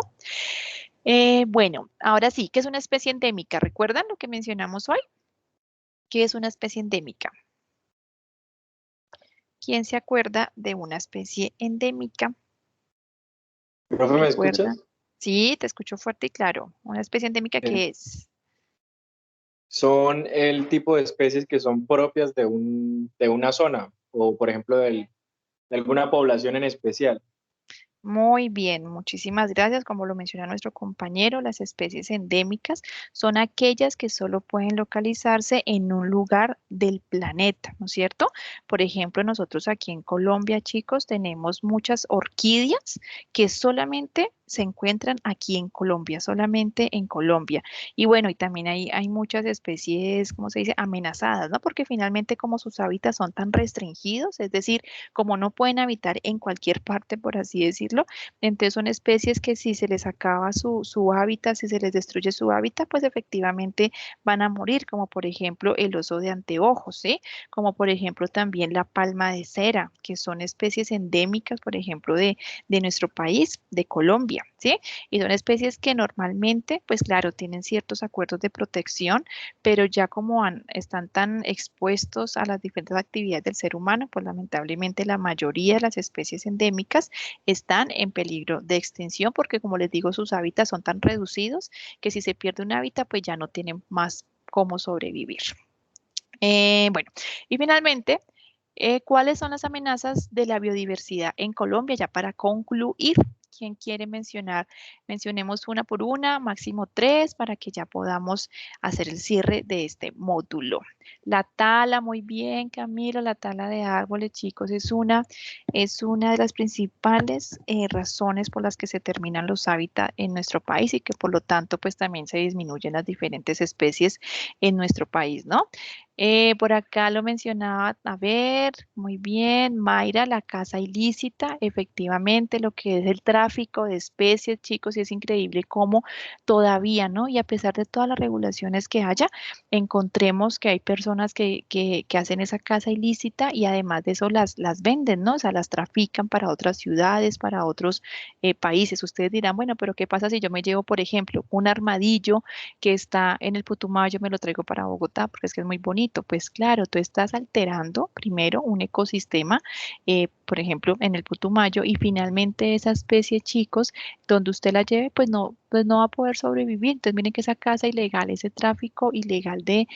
Bueno, ahora sí, ¿qué es una especie endémica? ¿Recuerdan lo que mencionamos hoy? ¿Qué es una especie endémica? ¿Quién se acuerda de una especie endémica? Profe, ¿me ¿Recuerdan? escuchas? Sí, te escucho fuerte y claro. ¿Una especie endémica Eh, qué es? Son el tipo de especies que son propias de una zona o, por ejemplo, de alguna población en especial. Muy bien, muchísimas gracias. Como lo menciona nuestro compañero, las especies endémicas son aquellas que solo pueden localizarse en un lugar del planeta, ¿no es cierto? Por ejemplo, nosotros aquí en Colombia, chicos, tenemos muchas orquídeas que solamente se encuentran aquí en Colombia, solamente en Colombia. Y bueno, y también hay muchas especies, ¿cómo se dice? Amenazadas, ¿no? Porque finalmente como sus hábitats son tan restringidos, es decir, como no pueden habitar en cualquier parte, por así decirlo, entonces son especies que si se les acaba su hábitat, si se les destruye su hábitat, pues efectivamente van a morir, como por ejemplo el oso de anteojos, ¿sí? Como por ejemplo también la palma de cera, que son especies endémicas, por ejemplo, de nuestro país, de Colombia, ¿sí? Y son especies que normalmente, pues claro, tienen ciertos acuerdos de protección, pero ya como están tan expuestos a las diferentes actividades del ser humano, pues lamentablemente la mayoría de las especies endémicas están en peligro de extinción porque, como les digo, sus hábitats son tan reducidos que si se pierde un hábitat, pues ya no tienen más cómo sobrevivir. Bueno, y finalmente, ¿cuáles son las amenazas de la biodiversidad en Colombia? Ya para concluir, ¿quién quiere mencionar? Mencionemos una por una, máximo tres, para que ya podamos hacer el cierre de este módulo. La tala, muy bien, Camila, la tala de árboles, chicos, es una de las principales razones por las que se terminan los hábitats en nuestro país y que por lo tanto, pues también se disminuyen las diferentes especies en nuestro país, ¿no? Por acá lo mencionaba, a ver, muy bien, Mayra, la caza ilícita, efectivamente, lo que es el tráfico de especies, chicos, y es increíble cómo todavía, ¿no? Y a pesar de todas las regulaciones que haya, encontremos que hay personas que hacen esa caza ilícita y además de eso las venden, ¿no? O sea, las trafican para otras ciudades, para otros países. Ustedes dirán, bueno, pero ¿qué pasa si yo me llevo, por ejemplo, un armadillo que está en el Putumayo, me lo traigo para Bogotá, porque es que es muy bonito? animalito? Pues claro, tú estás alterando primero un ecosistema, por ejemplo, en el Putumayo, y finalmente esa especie, chicos, donde usted la lleve, pues no va a poder sobrevivir. Entonces, miren que esa caza ilegal, ese tráfico ilegal de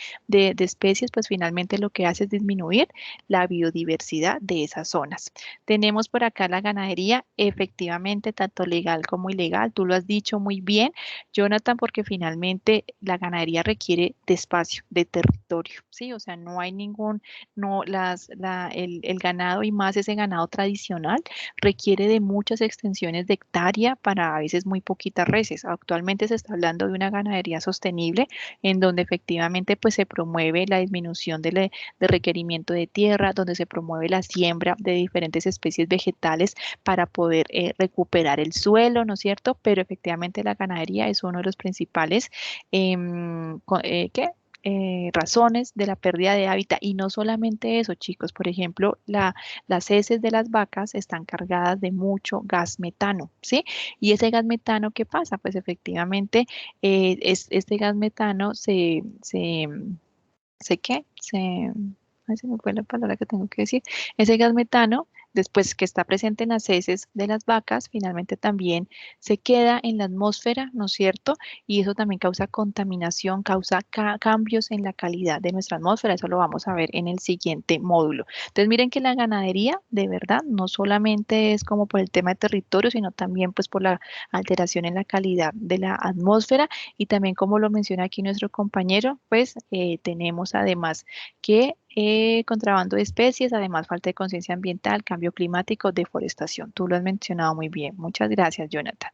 especies, pues finalmente lo que hace es disminuir la biodiversidad de esas zonas. Tenemos por acá la ganadería, efectivamente, tanto legal como ilegal, tú lo has dicho muy bien, Jonathan, porque finalmente la ganadería requiere de espacio, de territorio, ¿sí? O sea, no hay ningún, no, el ganado y más ese ganado tradicional requiere de muchas extensiones de hectárea para a veces muy poquitas reses. Actualmente se está hablando de una ganadería sostenible en donde efectivamente pues se promueve la disminución de requerimiento de tierra, donde se promueve la siembra de diferentes especies vegetales para poder recuperar el suelo, ¿no es cierto? Pero efectivamente la ganadería es uno de los principales ¿qué? Razones de la pérdida de hábitat. Y no solamente eso, chicos, por ejemplo, las heces de las vacas están cargadas de mucho gas metano, ¿sí? Y ese gas metano, ¿qué pasa? Pues efectivamente, este gas metano ¿se qué? Ay, se me fue la palabra que tengo que decir. Ese gas metano, después que está presente en las heces de las vacas, finalmente también se queda en la atmósfera, ¿no es cierto? Y eso también causa contaminación, causa cambios en la calidad de nuestra atmósfera. Eso lo vamos a ver en el siguiente módulo. Entonces, miren que la ganadería, de verdad, no solamente es como por el tema de territorio, sino también pues por la alteración en la calidad de la atmósfera y también como lo menciona aquí nuestro compañero, pues tenemos además que contrabando de especies, además falta de conciencia ambiental, cambio climático, deforestación. Tú lo has mencionado muy bien. Muchas gracias, Jonathan.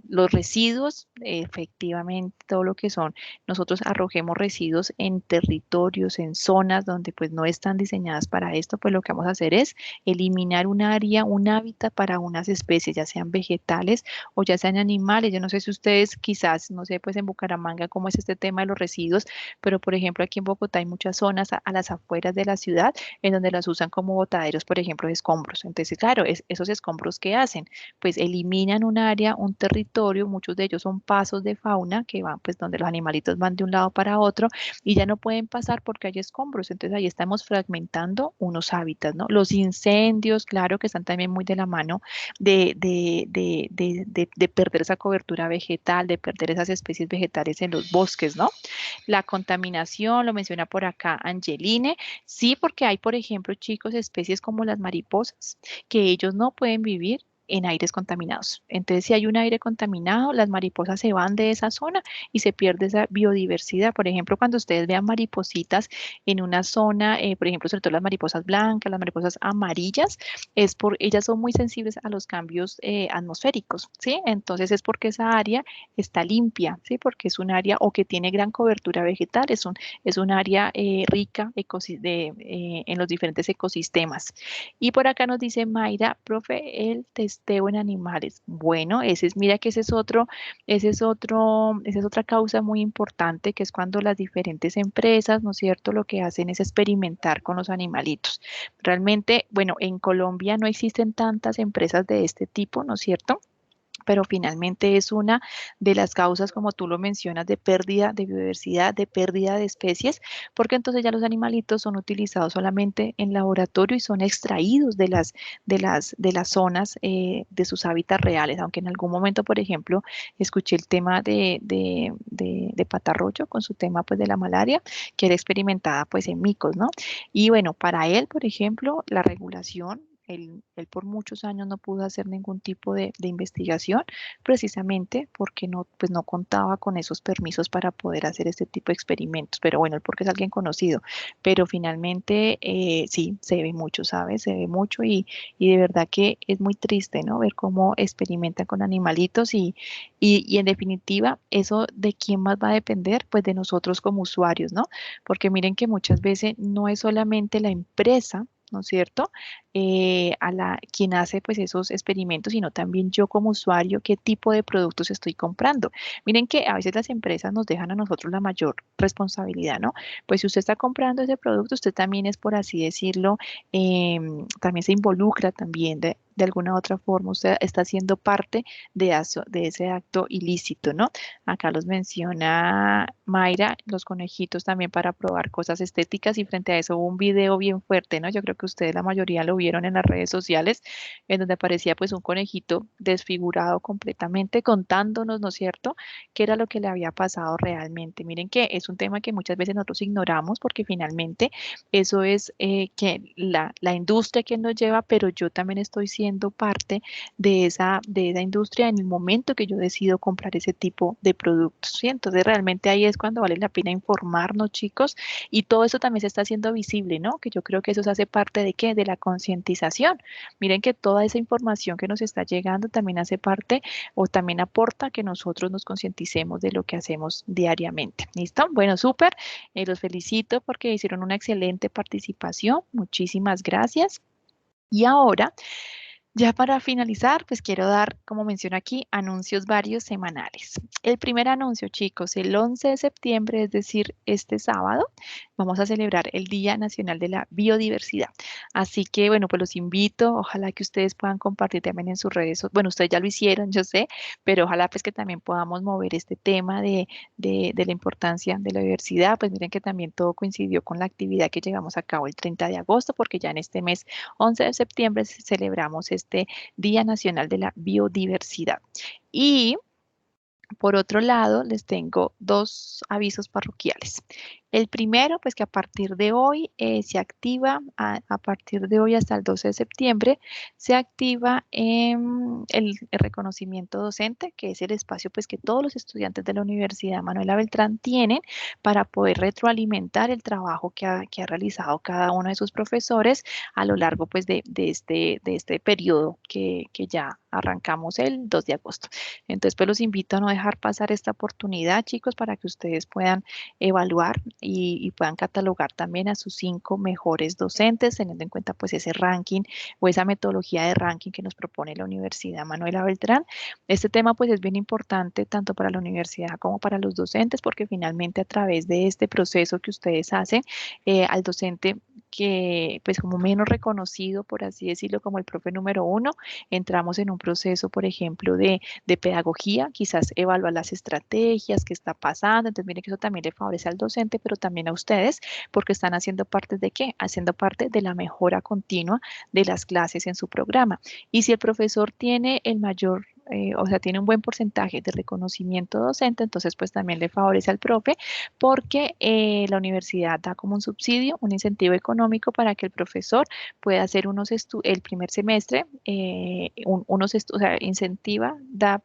Los residuos, efectivamente, todo lo que son, nosotros arrojemos residuos en territorios, en zonas donde pues no están diseñadas para esto, pues lo que vamos a hacer es eliminar un área, un hábitat para unas especies, ya sean vegetales o ya sean animales. Yo no sé si ustedes quizás, no sé, pues en Bucaramanga cómo es este tema de los residuos, pero por ejemplo aquí en Bogotá hay muchas zonas a las afueras de la ciudad en donde las usan como botaderos, por ejemplo, de escombros. Entonces, claro, esos escombros ¿qué hacen? Pues eliminan un área, un territorio, muchos de ellos son pasos de fauna que van pues donde los animalitos van de un lado para otro y ya no pueden pasar porque hay escombros. Entonces ahí estamos fragmentando unos hábitats, ¿no? Los incendios, claro que están también muy de la mano de perder esa cobertura vegetal, de perder esas especies vegetales en los bosques, ¿no? La contaminación, lo menciona por acá Angeline, sí, porque hay, por ejemplo, chicos, especies como las mariposas, que ellos no pueden vivir en aires contaminados. Entonces, si hay un aire contaminado, las mariposas se van de esa zona y se pierde esa biodiversidad. Por ejemplo, cuando ustedes vean maripositas en una zona, por ejemplo, sobre todo las mariposas blancas, las mariposas amarillas, ellas son muy sensibles a los cambios atmosféricos, ¿sí? Entonces es porque esa área está limpia, ¿sí? Porque es un área o que tiene gran cobertura vegetal, es un área rica en los diferentes ecosistemas. Y por acá nos dice Mayra, profe, el testeo en animales. Bueno, mira que esa es otra causa muy importante, que es cuando las diferentes empresas, ¿no es cierto?, lo que hacen es experimentar con los animalitos. Realmente, bueno, en Colombia no existen tantas empresas de este tipo, ¿no es cierto? Pero finalmente es una de las causas, como tú lo mencionas, de pérdida de biodiversidad, de pérdida de especies, porque entonces ya los animalitos son utilizados solamente en laboratorio y son extraídos de las zonas de sus hábitats reales, aunque en algún momento, por ejemplo, escuché el tema de Patarroyo con su tema pues de la malaria, que era experimentada pues en micos, ¿no? Y bueno, para él, por ejemplo, la regulación él por muchos años no pudo hacer ningún tipo de investigación, precisamente porque no, pues no contaba con esos permisos para poder hacer este tipo de experimentos. Pero bueno, él porque es alguien conocido. Pero finalmente sí, se ve mucho, ¿sabes? Se ve mucho y de verdad que es muy triste, ¿no? Ver cómo experimentan con animalitos y en definitiva, eso de quién más va a depender, pues de nosotros como usuarios, ¿no? Porque miren que muchas veces no es solamente la empresa, ¿no es cierto? Quien hace pues esos experimentos, sino también yo como usuario, qué tipo de productos estoy comprando. Miren que a veces las empresas nos dejan a nosotros la mayor responsabilidad, ¿no? Pues si usted está comprando ese producto, usted también es, por así decirlo, también se involucra también de alguna u otra forma usted está siendo parte de ese acto ilícito, ¿no? Acá los menciona Mayra, los conejitos también para probar cosas estéticas y frente a eso hubo un video bien fuerte, ¿no? Yo creo que ustedes la mayoría lo vieron en las redes sociales, en donde aparecía pues un conejito desfigurado completamente contándonos, ¿no es cierto?, qué era lo que le había pasado realmente. Miren que es un tema que muchas veces nosotros ignoramos porque finalmente eso es que la industria que nos lleva, pero yo también estoy siendo parte de esa industria en el momento que yo decido comprar ese tipo de productos, ¿sí? Entonces realmente ahí es cuando vale la pena informarnos, chicos, y todo eso también se está haciendo visible, ¿no? Que yo creo que eso se hace parte de ¿qué? De la concientización. Miren que toda esa información que nos está llegando también hace parte o también aporta a que nosotros nos concienticemos de lo que hacemos diariamente. ¿Listo? Bueno, súper. Los felicito porque hicieron una excelente participación. Muchísimas gracias. Y ahora, ya para finalizar, pues quiero dar, como menciono aquí, anuncios varios semanales. El primer anuncio, chicos, el 11 de septiembre, es decir, este sábado, vamos a celebrar el Día Nacional de la Biodiversidad. Así que, bueno, pues los invito, ojalá que ustedes puedan compartir también en sus redes, bueno, ustedes ya lo hicieron, yo sé, pero ojalá pues que también podamos mover este tema de la importancia de la diversidad. Pues miren que también todo coincidió con la actividad que llevamos a cabo el 30 de agosto, porque ya en este mes 11 de septiembre celebramos este Día Nacional de la Biodiversidad. Y por otro lado, les tengo dos avisos parroquiales. El primero, pues que a partir de hoy se activa, a partir de hoy hasta el 12 de septiembre, se activa el reconocimiento docente, que es el espacio pues que todos los estudiantes de la Universidad Manuela Beltrán tienen para poder retroalimentar el trabajo que ha realizado cada uno de sus profesores a lo largo pues de este periodo que ya arrancamos el 2 de agosto. Entonces, pues los invito a no dejar pasar esta oportunidad, chicos, para que ustedes puedan evaluar y puedan catalogar también a sus 5 mejores docentes, teniendo en cuenta pues ese ranking o esa metodología de ranking que nos propone la Universidad Manuela Beltrán. Este tema pues es bien importante tanto para la universidad como para los docentes, porque finalmente a través de este proceso que ustedes hacen, al docente que pues como menos reconocido, por así decirlo, como el profe número 1, entramos en un proceso, por ejemplo, de pedagogía, quizás evaluar las estrategias, qué está pasando. Entonces, miren que eso también le favorece al docente, pero también a ustedes, porque están haciendo parte de qué? Haciendo parte de la mejora continua de las clases en su programa. Y si el profesor tiene el mayor o sea, tiene un buen porcentaje de reconocimiento docente, entonces pues también le favorece al profe porque la universidad da como un subsidio, un incentivo económico para que el profesor pueda hacer el primer semestre, o sea, incentiva, da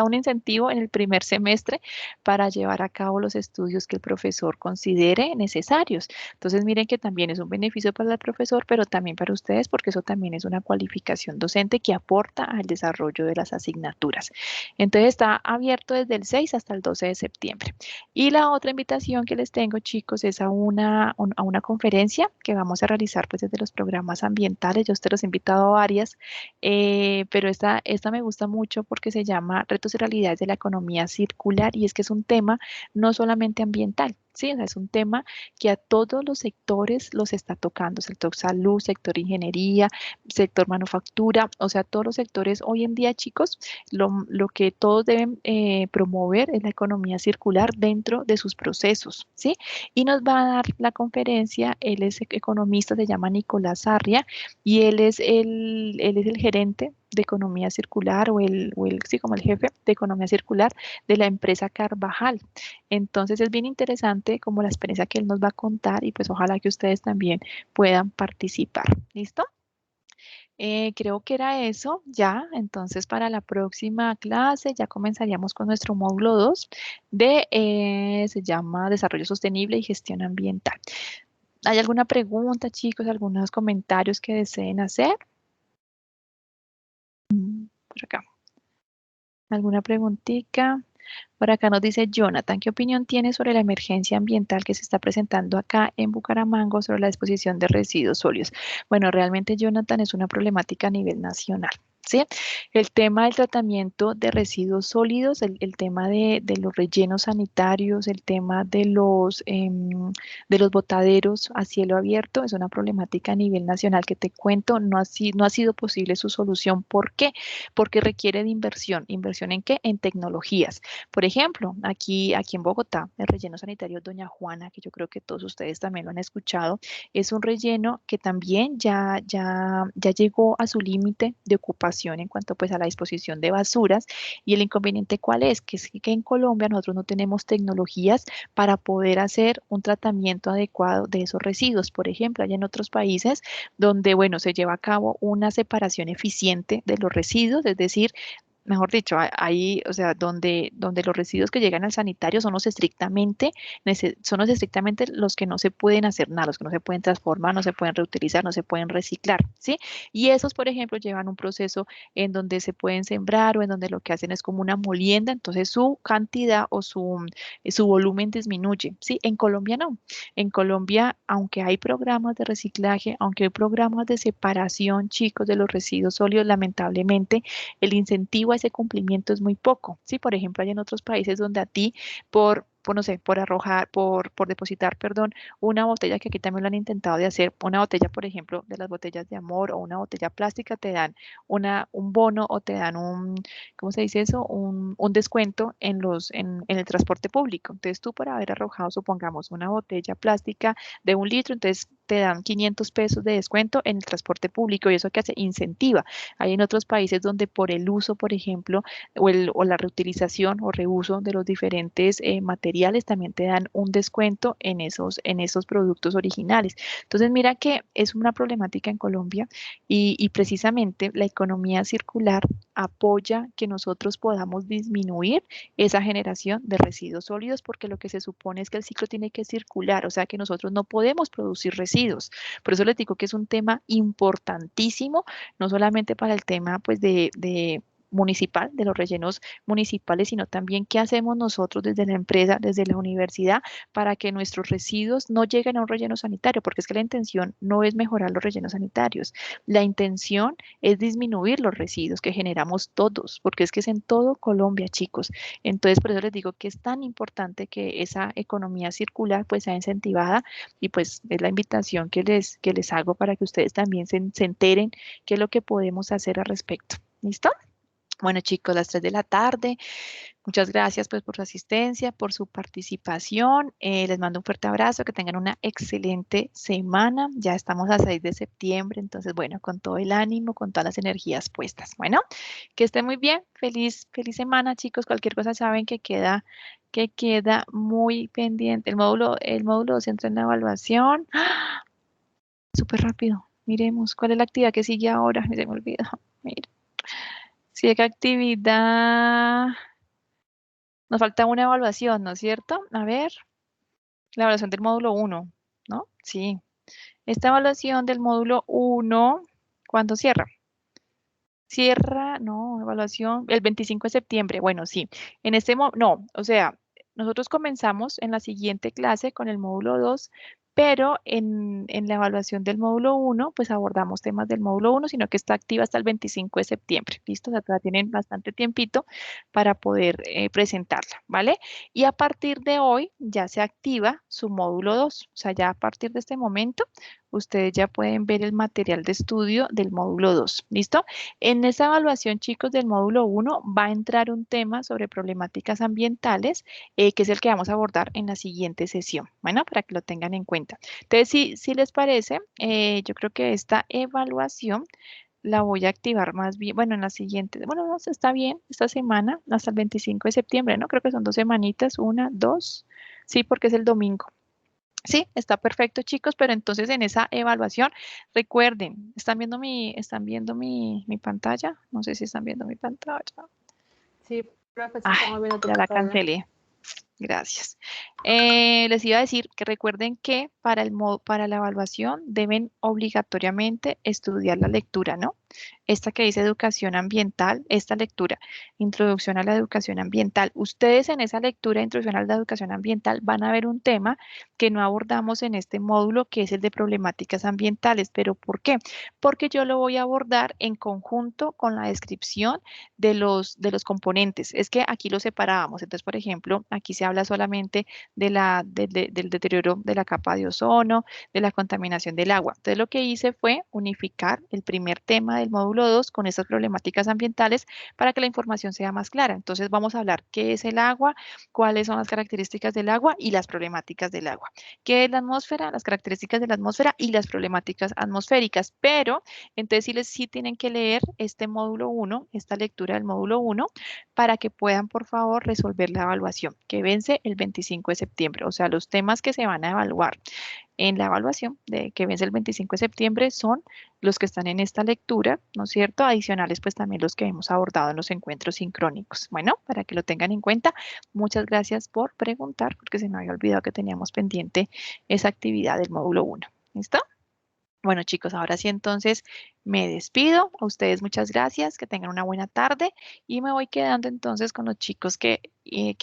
un incentivo en el primer semestre para llevar a cabo los estudios que el profesor considere necesarios. Entonces miren que también es un beneficio para el profesor, pero también para ustedes porque eso también es una cualificación docente que aporta al desarrollo de las asignaturas. Entonces está abierto desde el 6 hasta el 12 de septiembre. Y la otra invitación que les tengo, chicos, es a una conferencia que vamos a realizar pues desde los programas ambientales. Yo te los he invitado a varias, pero esta me gusta mucho porque se llama Retos y Realidades de la Economía Circular y es que es un tema no solamente ambiental, ¿sí? O sea, es un tema que a todos los sectores los está tocando, sector salud, sector ingeniería, sector manufactura, o sea, todos los sectores hoy en día, chicos, lo que todos deben promover es la economía circular dentro de sus procesos, ¿sí? Y nos va a dar la conferencia, él es economista, se llama Nicolás Arria, y él es el gerente de economía circular sí, como el jefe de economía circular de la empresa Carvajal. Entonces es bien interesante como la experiencia que él nos va a contar y pues ojalá que ustedes también puedan participar. ¿Listo? Creo que era eso ya. Entonces para la próxima clase ya comenzaríamos con nuestro módulo 2 se llama Desarrollo Sostenible y Gestión Ambiental. ¿Hay alguna pregunta, chicos? ¿Algunos comentarios que deseen hacer? Por acá. ¿Alguna preguntita? Por acá nos dice Jonathan, ¿qué opinión tiene sobre la emergencia ambiental que se está presentando acá en Bucaramanga sobre la disposición de residuos sólidos? Bueno, realmente Jonathan es una problemática a nivel nacional. ¿sí? El tema del tratamiento de residuos sólidos, el tema de los rellenos sanitarios, el tema de los botaderos a cielo abierto, es una problemática a nivel nacional que te cuento, no ha sido posible su solución. ¿Por qué? Porque requiere de inversión. ¿Inversión en qué? En tecnologías. Por ejemplo, aquí en Bogotá, el relleno sanitario Doña Juana, que yo creo que todos ustedes también lo han escuchado, es un relleno que también ya llegó a su límite de ocupación en cuanto pues a la disposición de basuras. Y el inconveniente ¿cuál es? Que es que en Colombia nosotros no tenemos tecnologías para poder hacer un tratamiento adecuado de esos residuos. Por ejemplo, hay en otros países donde, bueno, se lleva a cabo una separación eficiente de los residuos, es decir, mejor dicho, ahí, o sea, donde los residuos que llegan al sanitario son los estrictamente los que no se pueden hacer nada, los que no se pueden transformar, no se pueden reutilizar, no se pueden reciclar, ¿sí? Y esos, por ejemplo, llevan un proceso en donde se pueden sembrar o en donde lo que hacen es como una molienda, entonces su cantidad o su volumen disminuye, ¿sí? En Colombia no. En Colombia, aunque hay programas de reciclaje, aunque hay programas de separación, chicos, de los residuos sólidos, lamentablemente, el incentivo a ese cumplimiento es muy poco, ¿sí? Por ejemplo, hay en otros países donde a ti no sé, por arrojar, por depositar, perdón, una botella que aquí también lo han intentado de hacer, una botella, por ejemplo, de las botellas de amor o una botella plástica, te dan un bono o te dan ¿cómo se dice eso? Un descuento en el transporte público. Entonces tú por haber arrojado, supongamos, una botella plástica de 1 litro, entonces te dan 500 pesos de descuento en el transporte público y eso que hace incentiva. Hay en otros países donde por el uso, por ejemplo, o la reutilización o reuso de los diferentes materiales también te dan un descuento en esos productos originales. Entonces, mira que es una problemática en Colombia y precisamente la economía circular apoya que nosotros podamos disminuir esa generación de residuos sólidos porque lo que se supone es que el ciclo tiene que circular, o sea que nosotros no podemos producir residuos. Por eso les digo que es un tema importantísimo, no solamente para el tema pues de municipal, de los rellenos municipales, sino también qué hacemos nosotros desde la empresa, desde la universidad, para que nuestros residuos no lleguen a un relleno sanitario, porque es que la intención no es mejorar los rellenos sanitarios, la intención es disminuir los residuos que generamos todos, porque es que es en todo Colombia, chicos. Entonces, por eso les digo que es tan importante que esa economía circular pues sea incentivada y pues es la invitación que les hago para que ustedes también se enteren qué es lo que podemos hacer al respecto. ¿Listo? Bueno, chicos, las 3 de la tarde. Muchas gracias pues por su asistencia, por su participación. Les mando un fuerte abrazo, que tengan una excelente semana. Ya estamos a 6 de septiembre, entonces bueno, con todo el ánimo, con todas las energías puestas. Bueno, que estén muy bien. Feliz semana, chicos. Cualquier cosa saben que queda muy pendiente. El módulo 2 entra en la evaluación. ¡Ah! Súper rápido. Miremos cuál es la actividad que sigue ahora. Se me olvidó. Mira. Sigue actividad. Nos falta una evaluación, ¿no es cierto? A ver, la evaluación del módulo 1, ¿no? Sí. Esta evaluación del módulo 1, ¿cuándo cierra? Cierra, no, evaluación, el 25 de septiembre. Bueno, sí. No, o sea, nosotros comenzamos en la siguiente clase con el módulo 2, pero en la evaluación del módulo 1, pues abordamos temas del módulo 1, sino que está activa hasta el 25 de septiembre. ¿Listo? O sea, todavía tienen bastante tiempito para poder presentarla, ¿vale? Y a partir de hoy ya se activa su módulo 2. O sea, ya a partir de este momento, ustedes ya pueden ver el material de estudio del módulo 2. ¿Listo? En esa evaluación, chicos, del módulo 1 va a entrar un tema sobre problemáticas ambientales, que es el que vamos a abordar en la siguiente sesión. Bueno, para que lo tengan en cuenta. Entonces, si les parece, yo creo que esta evaluación la voy a activar más bien, bueno, en la siguiente, bueno, no, está bien, esta semana, hasta el 25 de septiembre, ¿no? Creo que son 2 semanitas, 1, 2, sí, porque es el domingo. Sí, está perfecto, chicos, pero entonces en esa evaluación, recuerden, ¿están viendo mi pantalla? No sé si están viendo mi pantalla. Sí, profe, sí, Ay, estamos viendo tu ya la pantalla. cancelé. Gracias. Les iba a decir que recuerden que para la evaluación deben obligatoriamente estudiar la lectura, ¿no? esta que dice educación ambiental, esta lectura, introducción a la educación ambiental. Ustedes en esa lectura, introducción a la educación ambiental, van a ver un tema que no abordamos en este módulo, que es el de problemáticas ambientales. ¿Pero por qué? Porque yo lo voy a abordar en conjunto con la descripción de los componentes. Es que aquí lo separábamos. Entonces, por ejemplo, aquí se habla solamente del deterioro de la capa de ozono, de la contaminación del agua. Entonces, lo que hice fue unificar el primer tema del módulo 2 con estas problemáticas ambientales para que la información sea más clara. Entonces, vamos a hablar qué es el agua, cuáles son las características del agua y las problemáticas del agua. ¿Qué es la atmósfera? Las características de la atmósfera y las problemáticas atmosféricas. Pero, entonces, sí tienen que leer este módulo 1, esta lectura del módulo 1, para que puedan, por favor, resolver la evaluación, que vence el 25 de septiembre. O sea, los temas que se van a evaluar en la evaluación de que vence el 25 de septiembre son los que están en esta lectura, ¿no es cierto? Adicionales, pues también los que hemos abordado en los encuentros sincrónicos. Bueno, para que lo tengan en cuenta, muchas gracias por preguntar, porque se me había olvidado que teníamos pendiente esa actividad del módulo 1. ¿Listo? Bueno, chicos, ahora sí entonces me despido. A ustedes muchas gracias, que tengan una buena tarde y me voy quedando entonces con los chicos que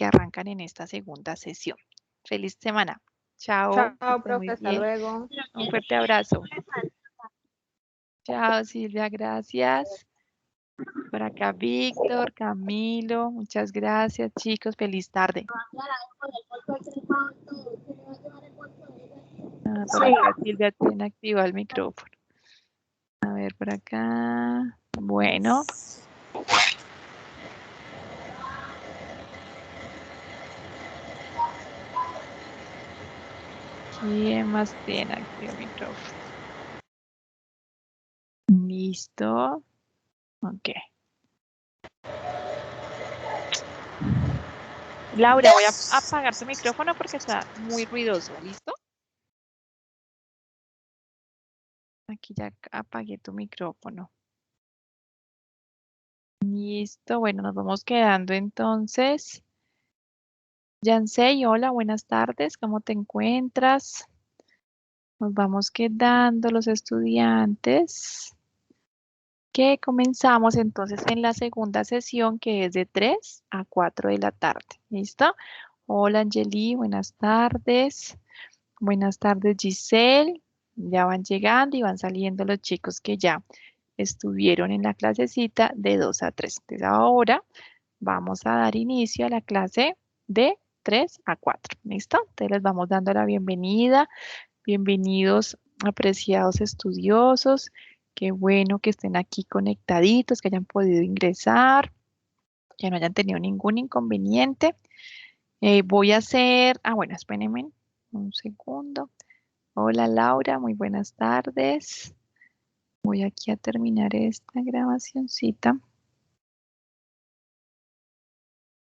arrancan en esta segunda sesión. Feliz semana. Chao, que Chao, estén profe, muy hasta bien. luego. Un fuerte abrazo. Chao, Silvia, gracias. Por acá, Víctor, Camilo, muchas gracias, chicos. Feliz tarde. Por acá, Silvia tiene activado el micrófono. A ver, por acá. Bueno. ¿Quién más tiene activado el micrófono? Listo. Ok. Laura, voy a apagar tu micrófono porque está muy ruidoso. ¿Listo? Aquí ya apagué tu micrófono. Listo. Bueno, nos vamos quedando entonces. Yansei, hola, buenas tardes. ¿Cómo te encuentras? Nos vamos quedando los estudiantes. Que comenzamos entonces en la segunda sesión, que es de 3 a 4 de la tarde. ¿Listo? Hola, Angeli, buenas tardes. Buenas tardes, Giselle. Ya van llegando y van saliendo los chicos que ya estuvieron en la clasecita de 2 a 3. Entonces ahora vamos a dar inicio a la clase de 3 a 4. ¿Listo? Entonces les vamos dando la bienvenida. Bienvenidos, apreciados estudiosos. Qué bueno que estén aquí conectaditos, que hayan podido ingresar, que no hayan tenido ningún inconveniente. Voy a hacer, bueno, espérenme un segundo. Hola Laura, muy buenas tardes. Voy aquí a terminar esta grabacioncita.